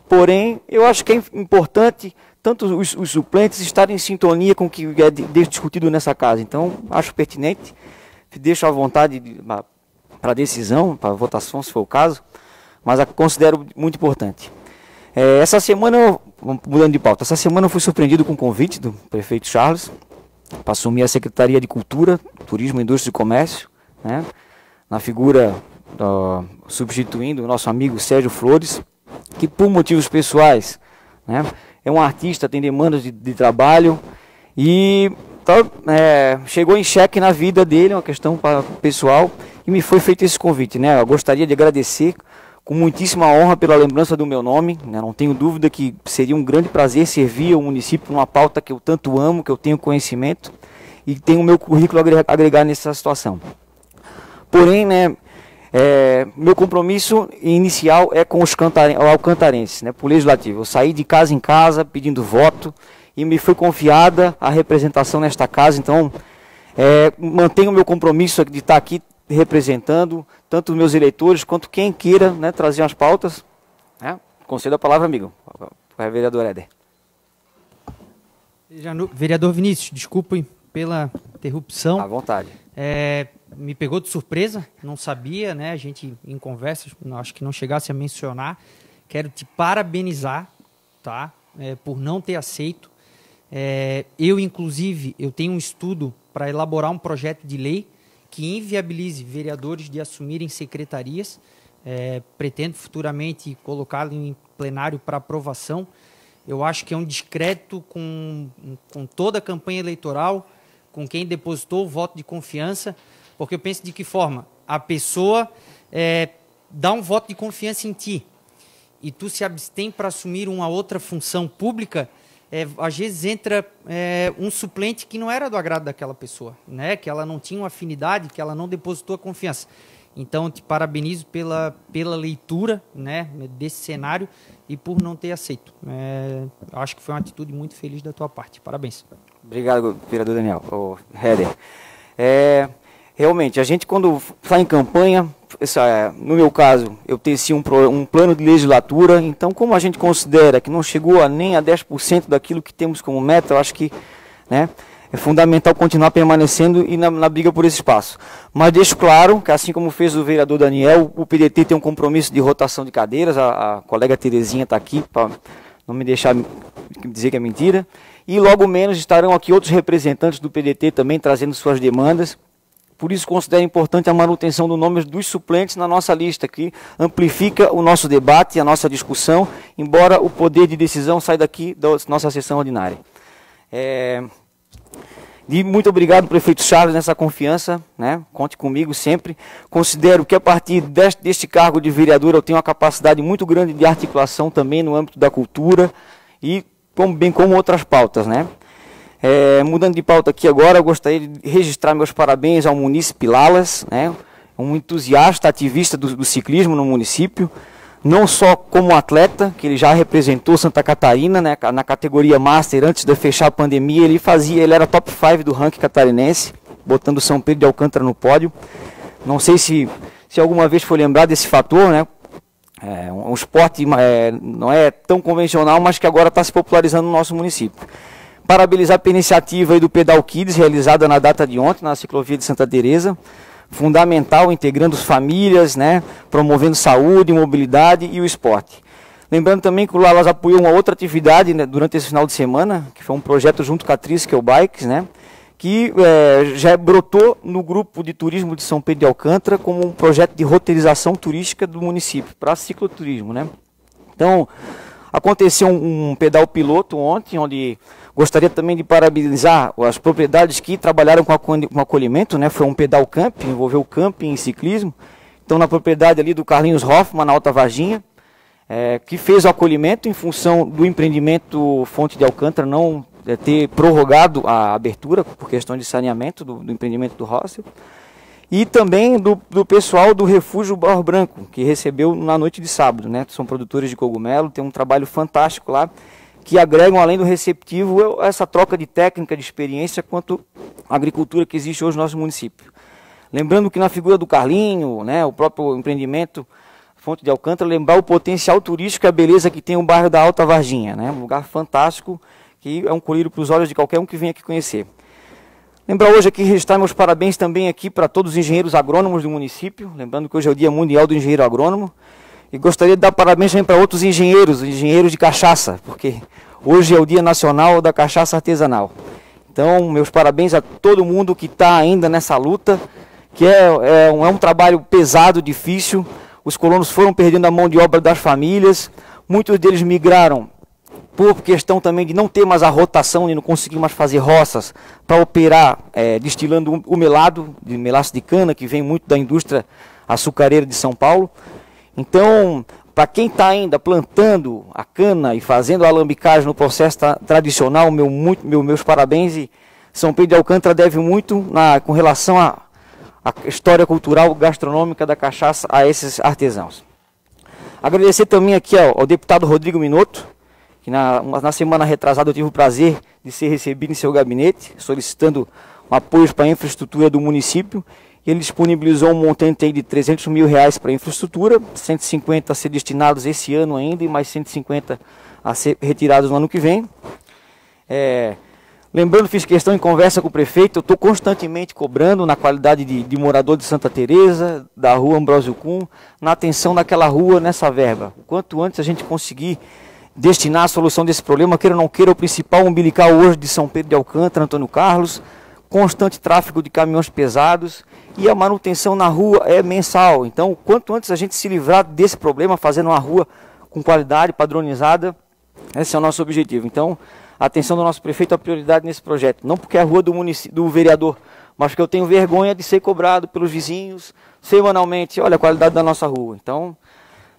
Porém, eu acho que é importante tanto os suplentes estarem em sintonia com o que é discutido nessa casa. Então, acho pertinente, deixo à vontade para decisão, para votação, se for o caso, mas a considero muito importante. Essa semana, mudando de pauta, essa semana eu fui surpreendido com o convite do prefeito Charles para assumir a Secretaria de Cultura, Turismo, Indústria e Comércio, né, na figura, substituindo o nosso amigo Sérgio Flores, que por motivos pessoais, né, é um artista, tem demandas de trabalho e chegou em xeque na vida dele, uma questão pessoal, e me foi feito esse convite, né. Eu gostaria de agradecer com muitíssima honra pela lembrança do meu nome, né? Não tenho dúvida que seria um grande prazer servir o município numa pauta que eu tanto amo, que eu tenho conhecimento e tenho o meu currículo a agregar nessa situação. Porém, né, meu compromisso inicial é com os alcantarenses, né, por legislativo. Eu saí de casa em casa pedindo voto e me foi confiada a representação nesta casa, então mantenho o meu compromisso de estar aqui representando tanto os meus eleitores quanto quem queira, né, trazer as pautas. Concedo a palavra, amigo, para o vereador Éder. Vereador Vinícius, desculpe pela interrupção. À vontade. Me pegou de surpresa, não sabia, né? A gente em conversas, acho que não chegasse a mencionar. Quero te parabenizar, tá? Por não ter aceito. Inclusive, eu tenho um estudo para elaborar um projeto de lei que inviabilize vereadores de assumirem secretarias. Pretendo futuramente colocá-lo em plenário para aprovação. Eu acho que é um descrédito com toda a campanha eleitoral, com quem depositou o voto de confiança, porque eu penso de que forma a pessoa dá um voto de confiança em ti e tu se abstém para assumir uma outra função pública. Às vezes entra um suplente que não era do agrado daquela pessoa, né? Que ela não tinha uma afinidade, que ela não depositou a confiança. Então, te parabenizo pela leitura, né, desse cenário e por não ter aceito. Acho que foi uma atitude muito feliz da tua parte. Parabéns. Obrigado, vereador Daniel. Héder. Realmente, a gente quando sai em campanha, no meu caso, eu teci um plano de legislatura, então como a gente considera que não chegou nem a 10% daquilo que temos como meta, eu acho que, né, é fundamental continuar permanecendo e na briga por esse espaço. Mas deixo claro que, assim como fez o vereador Daniel, o PDT tem um compromisso de rotação de cadeiras, a colega Terezinha está aqui para não me deixar dizer que é mentira, e logo menos estarão aqui outros representantes do PDT também trazendo suas demandas. Por isso considero importante a manutenção do nome dos suplentes na nossa lista, que amplifica o nosso debate e a nossa discussão, embora o poder de decisão saia daqui da nossa sessão ordinária. E muito obrigado, prefeito Charles, nessa confiança, né? Conte comigo sempre. Considero que a partir deste cargo de vereador eu tenho uma capacidade muito grande de articulação também no âmbito da cultura e bem como outras pautas, né? Mudando de pauta aqui agora, eu gostaria de registrar meus parabéns ao munícipe Lalas, né? Um entusiasta, ativista do ciclismo no município, não só como atleta, que ele já representou Santa Catarina, né, na categoria Master, antes de fechar a pandemia, ele era top 5 do ranking catarinense, botando São Pedro de Alcântara no pódio. Não sei se alguma vez foi lembrado desse fator, né? Um esporte não é tão convencional, mas que agora está se popularizando no nosso município. Parabenizar pela iniciativa aí do Pedal Kids, realizada na data de ontem, na ciclovia de Santa Teresa. Fundamental, integrando as famílias, né, promovendo saúde, mobilidade e o esporte. Lembrando também que o Lalas apoiou uma outra atividade, né, durante esse final de semana, que foi um projeto junto com a Triskel Bikes, né, que já brotou no grupo de turismo de São Pedro de Alcântara como um projeto de roteirização turística do município, para cicloturismo, né. Então, aconteceu um pedal piloto ontem, onde gostaria também de parabenizar as propriedades que trabalharam com acolhimento, né? Foi um pedal camping, envolveu camping e ciclismo. Então, na propriedade ali do Carlinhos Hoffman, na Alta Varginha, que fez o acolhimento em função do empreendimento Fonte de Alcântara não ter prorrogado a abertura por questão de saneamento do empreendimento do hostel. E também do pessoal do Refúgio Barro Branco, que recebeu na noite de sábado, né? São produtores de cogumelo, tem um trabalho fantástico lá, que agregam, além do receptivo, essa troca de técnica, de experiência, quanto agricultura que existe hoje no nosso município. Lembrando que na figura do Carlinho, né, o próprio empreendimento Fonte de Alcântara, lembrar o potencial turístico e a beleza que tem o bairro da Alta Varginha, né, um lugar fantástico, que é um colírio para os olhos de qualquer um que venha aqui conhecer. Lembrar hoje aqui, registrar meus parabéns também aqui para todos os engenheiros agrônomos do município, lembrando que hoje é o Dia Mundial do Engenheiro Agrônomo, e gostaria de dar parabéns também para outros engenheiros de cachaça, porque hoje é o Dia Nacional da Cachaça Artesanal. Então, meus parabéns a todo mundo que está ainda nessa luta, que é um trabalho pesado, difícil. Os colonos foram perdendo a mão de obra das famílias, muitos deles migraram por questão também de não ter mais a rotação, de não conseguir mais fazer roças para operar destilando o melado, de melaço de cana, que vem muito da indústria açucareira de São Paulo. Então, para quem está ainda plantando a cana e fazendo a alambicagem no processo tradicional, meus parabéns. E São Pedro de Alcântara deve muito com relação à história cultural gastronômica da cachaça a esses artesãos. Agradecer também aqui ao deputado Rodrigo Minotto, que na semana retrasada eu tive o prazer de ser recebido em seu gabinete, solicitando um apoio para a infraestrutura do município. Ele disponibilizou um montante aí de R$300 mil para a infraestrutura, 150 a ser destinados esse ano ainda e mais 150 a ser retirados no ano que vem. Lembrando, fiz questão em conversa com o prefeito, eu estou constantemente cobrando na qualidade de morador de Santa Teresa, da rua Ambrósio Kuhn, na atenção daquela rua nessa verba. O quanto antes a gente conseguir destinar a solução desse problema, queira ou não queira, o principal umbilical hoje de São Pedro de Alcântara, Antônio Carlos, constante tráfego de caminhões pesados e a manutenção na rua é mensal. Então, o quanto antes a gente se livrar desse problema, fazendo uma rua com qualidade, padronizada, esse é o nosso objetivo. Então, a atenção do nosso prefeito é a prioridade nesse projeto. Não porque é a rua do vereador, mas porque eu tenho vergonha de ser cobrado pelos vizinhos semanalmente. Olha a qualidade da nossa rua. Então,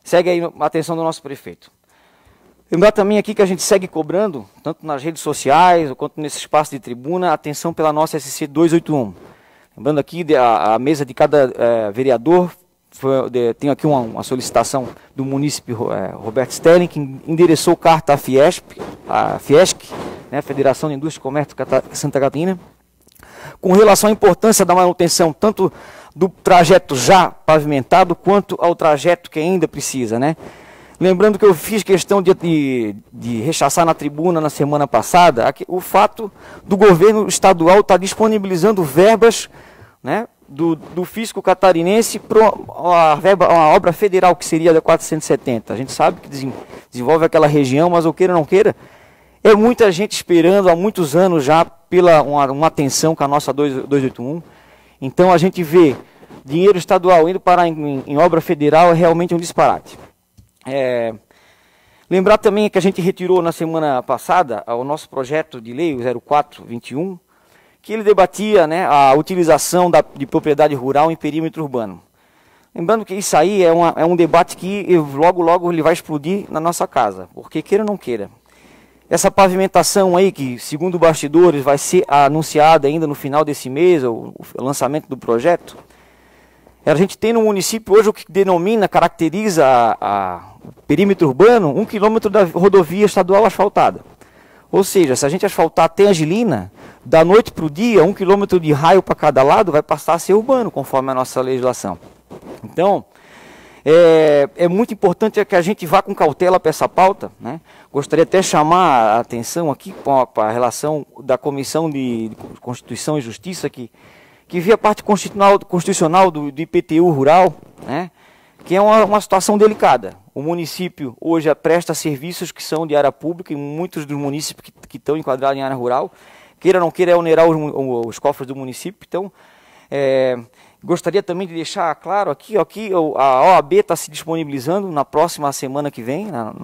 segue aí a atenção do nosso prefeito. Lembrar também aqui que a gente segue cobrando, tanto nas redes sociais, quanto nesse espaço de tribuna, atenção pela nossa SC 281. Lembrando aqui, a mesa de cada vereador, tem aqui uma solicitação do munícipe Roberto Sterling, que endereçou carta à Fiesc, né, Federação de Indústria e Comércio Santa Catarina, com relação à importância da manutenção, tanto do trajeto já pavimentado, quanto ao trajeto que ainda precisa, né? Lembrando que eu fiz questão de rechaçar na tribuna na semana passada o fato do governo estadual estar disponibilizando verbas, né, do fisco catarinense para uma obra federal que seria da 470. A gente sabe que desenvolve aquela região, mas ou queira ou não queira, é muita gente esperando há muitos anos já pela uma atenção com a nossa 281. Então a gente vê dinheiro estadual indo parar em obra federal é realmente um disparate. Lembrar também que a gente retirou na semana passada o nosso projeto de lei, o 0421, que ele debatia, né, a utilização de propriedade rural em perímetro urbano. Lembrando que isso aí é um debate que logo ele vai explodir na nossa casa, porque queira ou não queira. Essa pavimentação aí, que segundo bastidores vai ser anunciada ainda no final desse mês, o lançamento do projeto, a gente tem no município hoje o que caracteriza o perímetro urbano, 1 quilômetro da rodovia estadual asfaltada. Ou seja, se a gente asfaltar até Angelina, da noite para o dia, 1 quilômetro de raio para cada lado vai passar a ser urbano, conforme a nossa legislação. Então, é muito importante que a gente vá com cautela para essa pauta, né? Gostaria até de chamar a atenção aqui para a relação da Comissão de Constituição e Justiça, que via a parte constitucional do IPTU rural, né, que é uma situação delicada. O município hoje presta serviços que são de área pública, e muitos dos municípios que estão enquadrados em área rural, queira ou não queira, onerar os cofres do município. Então, gostaria também de deixar claro aqui a OAB está se disponibilizando na próxima semana que vem, na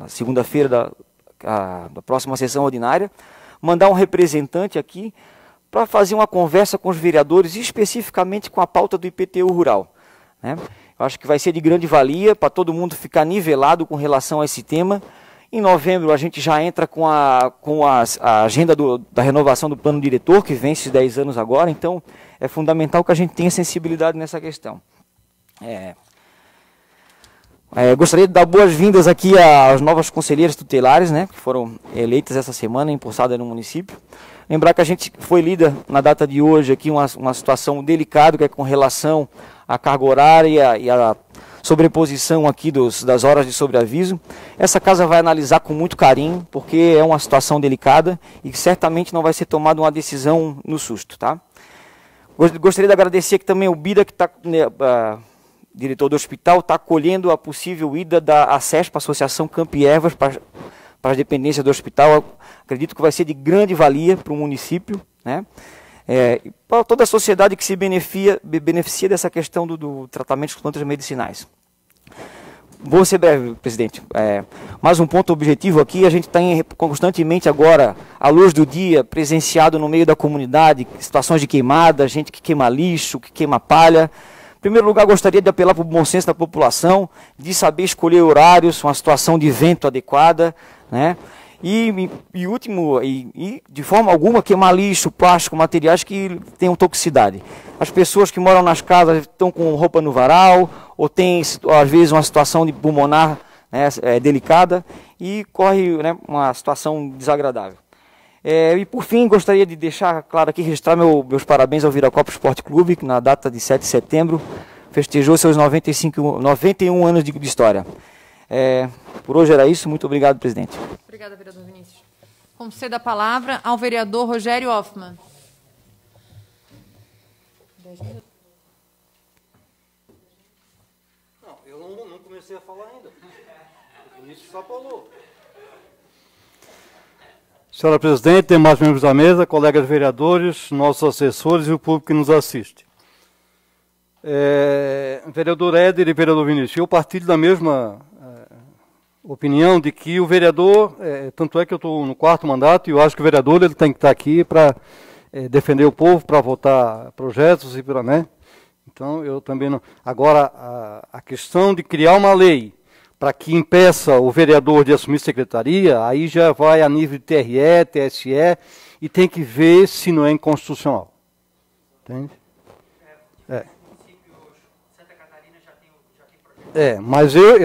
segunda-feira da próxima sessão ordinária, mandar um representante aqui para fazer uma conversa com os vereadores, especificamente com a pauta do IPTU rural, né? Eu acho que vai ser de grande valia para todo mundo ficar nivelado com relação a esse tema. Em novembro a gente já entra com a agenda da renovação do plano diretor, que vence 10 anos agora, então é fundamental que a gente tenha sensibilidade nessa questão. Gostaria de dar boas-vindas aqui às novas conselheiras tutelares, né, que foram eleitas essa semana, impulsadas no município. Lembrar que a gente foi lida na data de hoje aqui uma situação delicada, que é com relação à carga horária e à sobreposição aqui das horas de sobreaviso. Essa casa vai analisar com muito carinho, porque é uma situação delicada e que certamente não vai ser tomada uma decisão no susto, tá? Gostaria de agradecer aqui também o Bida, que está, diretor do hospital, está acolhendo a possível ida da ACESP, Associação Campo e Ervas, para as dependências do hospital. Acredito que vai ser de grande valia para o município, né? E para toda a sociedade que se beneficia dessa questão do tratamento de plantas medicinais. Vou ser breve, presidente. Mais um ponto objetivo aqui, a gente está constantemente agora, à luz do dia, presenciado no meio da comunidade, situações de queimada, gente que queima lixo, que queima palha. Em primeiro lugar, gostaria de apelar para o bom senso da população, de saber escolher horários, uma situação de vento adequada, né? E de forma alguma queimar lixo, plástico, materiais que tenham toxicidade. As pessoas que moram nas casas estão com roupa no varal, ou tem às vezes uma situação de pulmonar, né, delicada, e corre, né, uma situação desagradável. E por fim, gostaria de deixar claro aqui, registrar meus parabéns ao Viracopos Esporte Clube, que na data de 7 de setembro festejou seus 91 anos de história. Por hoje era isso. Muito obrigado, presidente. Obrigada, vereador Vinícius. Concedo a palavra ao vereador Rogério Hoffmann. Não, eu não comecei a falar ainda. O Vinícius só falou. Senhora presidente, demais membros da mesa, colegas vereadores, nossos assessores e o público que nos assiste. Vereador Éder e vereador Vinícius, eu partilho da mesma opinião de que o vereador, tanto é que eu estou no 4º mandato, e eu acho que o vereador ele tem que estar aqui para defender o povo, para votar projetos, né? Então, eu também não... Agora, a questão de criar uma lei para que impeça o vereador de assumir secretaria, aí já vai a nível de TRE, TSE, e tem que ver se não é inconstitucional. Entende? Mas eu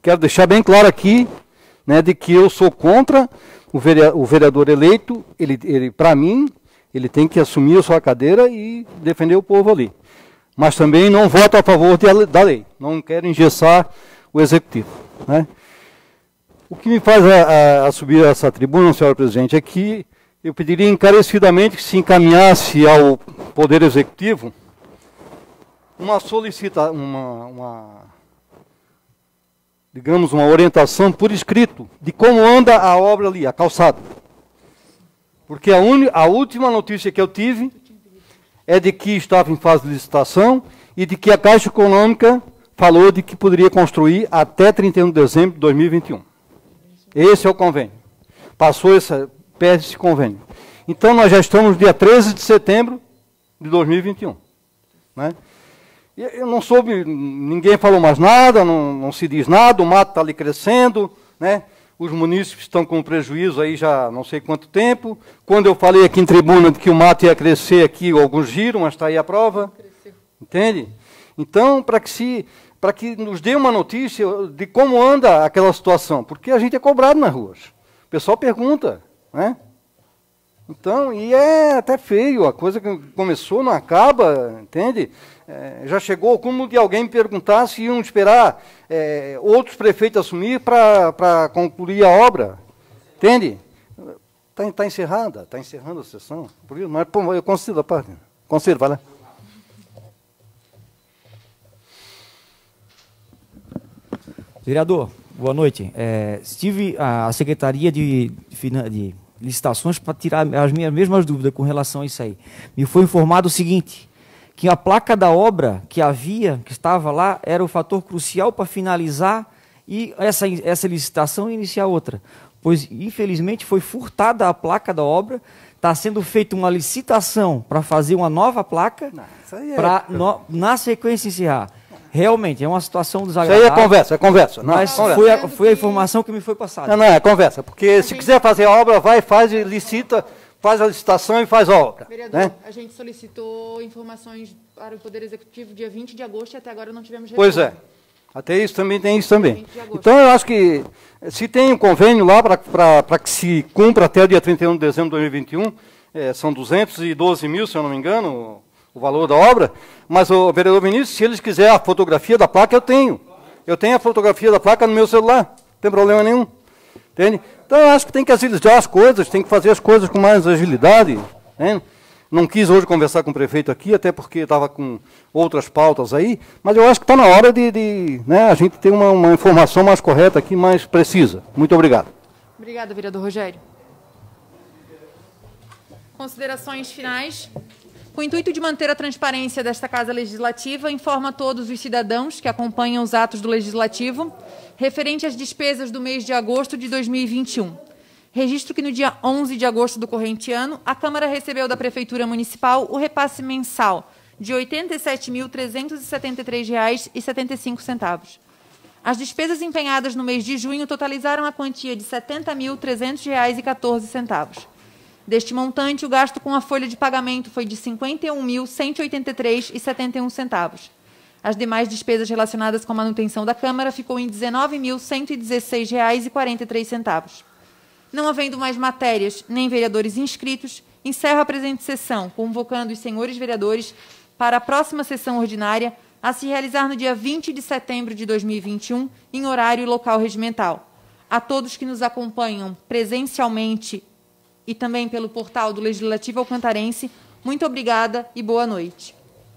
quero deixar bem claro aqui, né, de que eu sou contra o vereador eleito. Ele para mim, ele tem que assumir a sua cadeira e defender o povo ali. Mas também não voto a favor da lei. Não quero engessar o executivo, né? O que me faz a subir a essa tribuna, senhora presidente, é que eu pediria encarecidamente que se encaminhasse ao Poder Executivo uma digamos, uma orientação por escrito de como anda a obra ali, a calçada. Porque a última notícia que eu tive é de que estava em fase de licitação e de que a Caixa Econômica falou de que poderia construir até 31 de dezembro de 2021. Esse é o convênio. Pede esse convênio. Então, nós já estamos no dia 13 de setembro de 2021. Né? Eu não soube, ninguém falou mais nada, não se diz nada, o mato está ali crescendo, né? Os munícipes estão com prejuízo aí já não sei quanto tempo. Quando eu falei aqui em tribuna de que o mato ia crescer aqui, alguns giram, mas está aí a prova. Entende? Então, para que nos dê uma notícia de como anda aquela situação, porque a gente é cobrado nas ruas. O pessoal pergunta, né? Então, e é até feio, a coisa que começou não acaba, entende? Já chegou ao cúmulo de alguém me perguntar se iam esperar outros prefeitos assumir para concluir a obra, entende? Está encerrada, está encerrando a sessão, por isso, mas eu considero a parte. Considero, vai lá. Vereador, boa noite. Estive à Secretaria de Licitações para tirar as minhas mesmas dúvidas com relação a isso aí. Me foi informado o seguinte, que a placa da obra que estava lá, era o fator crucial para finalizar e essa licitação e iniciar outra. Pois, infelizmente, foi furtada a placa da obra, está sendo feita uma licitação para fazer uma nova placa, para, na sequência, encerrar. Realmente, é uma situação desagradável. Isso aí é conversa. Não, mas foi a informação que me foi passada. Não, é conversa, porque se quiser fazer a obra, faz a licitação e faz a obra. Vereador, né? A gente solicitou informações para o Poder Executivo dia 20 de agosto e até agora não tivemos resposta. Pois é. Até isso também tem isso também. Então, eu acho que se tem um convênio lá para que se cumpra até o dia 31 de dezembro de 2021, são 212 mil, se eu não me engano, o valor da obra, mas o vereador Vinícius, se eles quiserem a fotografia da placa, eu tenho. Eu tenho a fotografia da placa no meu celular, não tem problema nenhum. Entende? Então, eu acho que tem que agilizar as coisas, tem que fazer as coisas com mais agilidade. Né? Não quis hoje conversar com o prefeito aqui, até porque estava com outras pautas aí, mas eu acho que está na hora de né, a gente ter uma informação mais correta aqui, mais precisa. Muito obrigado. Obrigada, vereador Rogério. Considerações finais. Com o intuito de manter a transparência desta Casa Legislativa, informa a todos os cidadãos que acompanham os atos do Legislativo referente às despesas do mês de agosto de 2021. Registro que no dia 11 de agosto do corrente ano, a Câmara recebeu da Prefeitura Municipal o repasse mensal de R$ 87.373,75. As despesas empenhadas no mês de junho totalizaram a quantia de R$ 70.300,14. Deste montante, o gasto com a folha de pagamento foi de R$ 51.183,71. As demais despesas relacionadas com a manutenção da Câmara ficou em R$ 19.116,43. Não havendo mais matérias nem vereadores inscritos, encerro a presente sessão, convocando os senhores vereadores para a próxima sessão ordinária, a se realizar no dia 20 de setembro de 2021, em horário e local regimental. A todos que nos acompanham presencialmente e também pelo portal do Legislativo Alcantarense, muito obrigada e boa noite.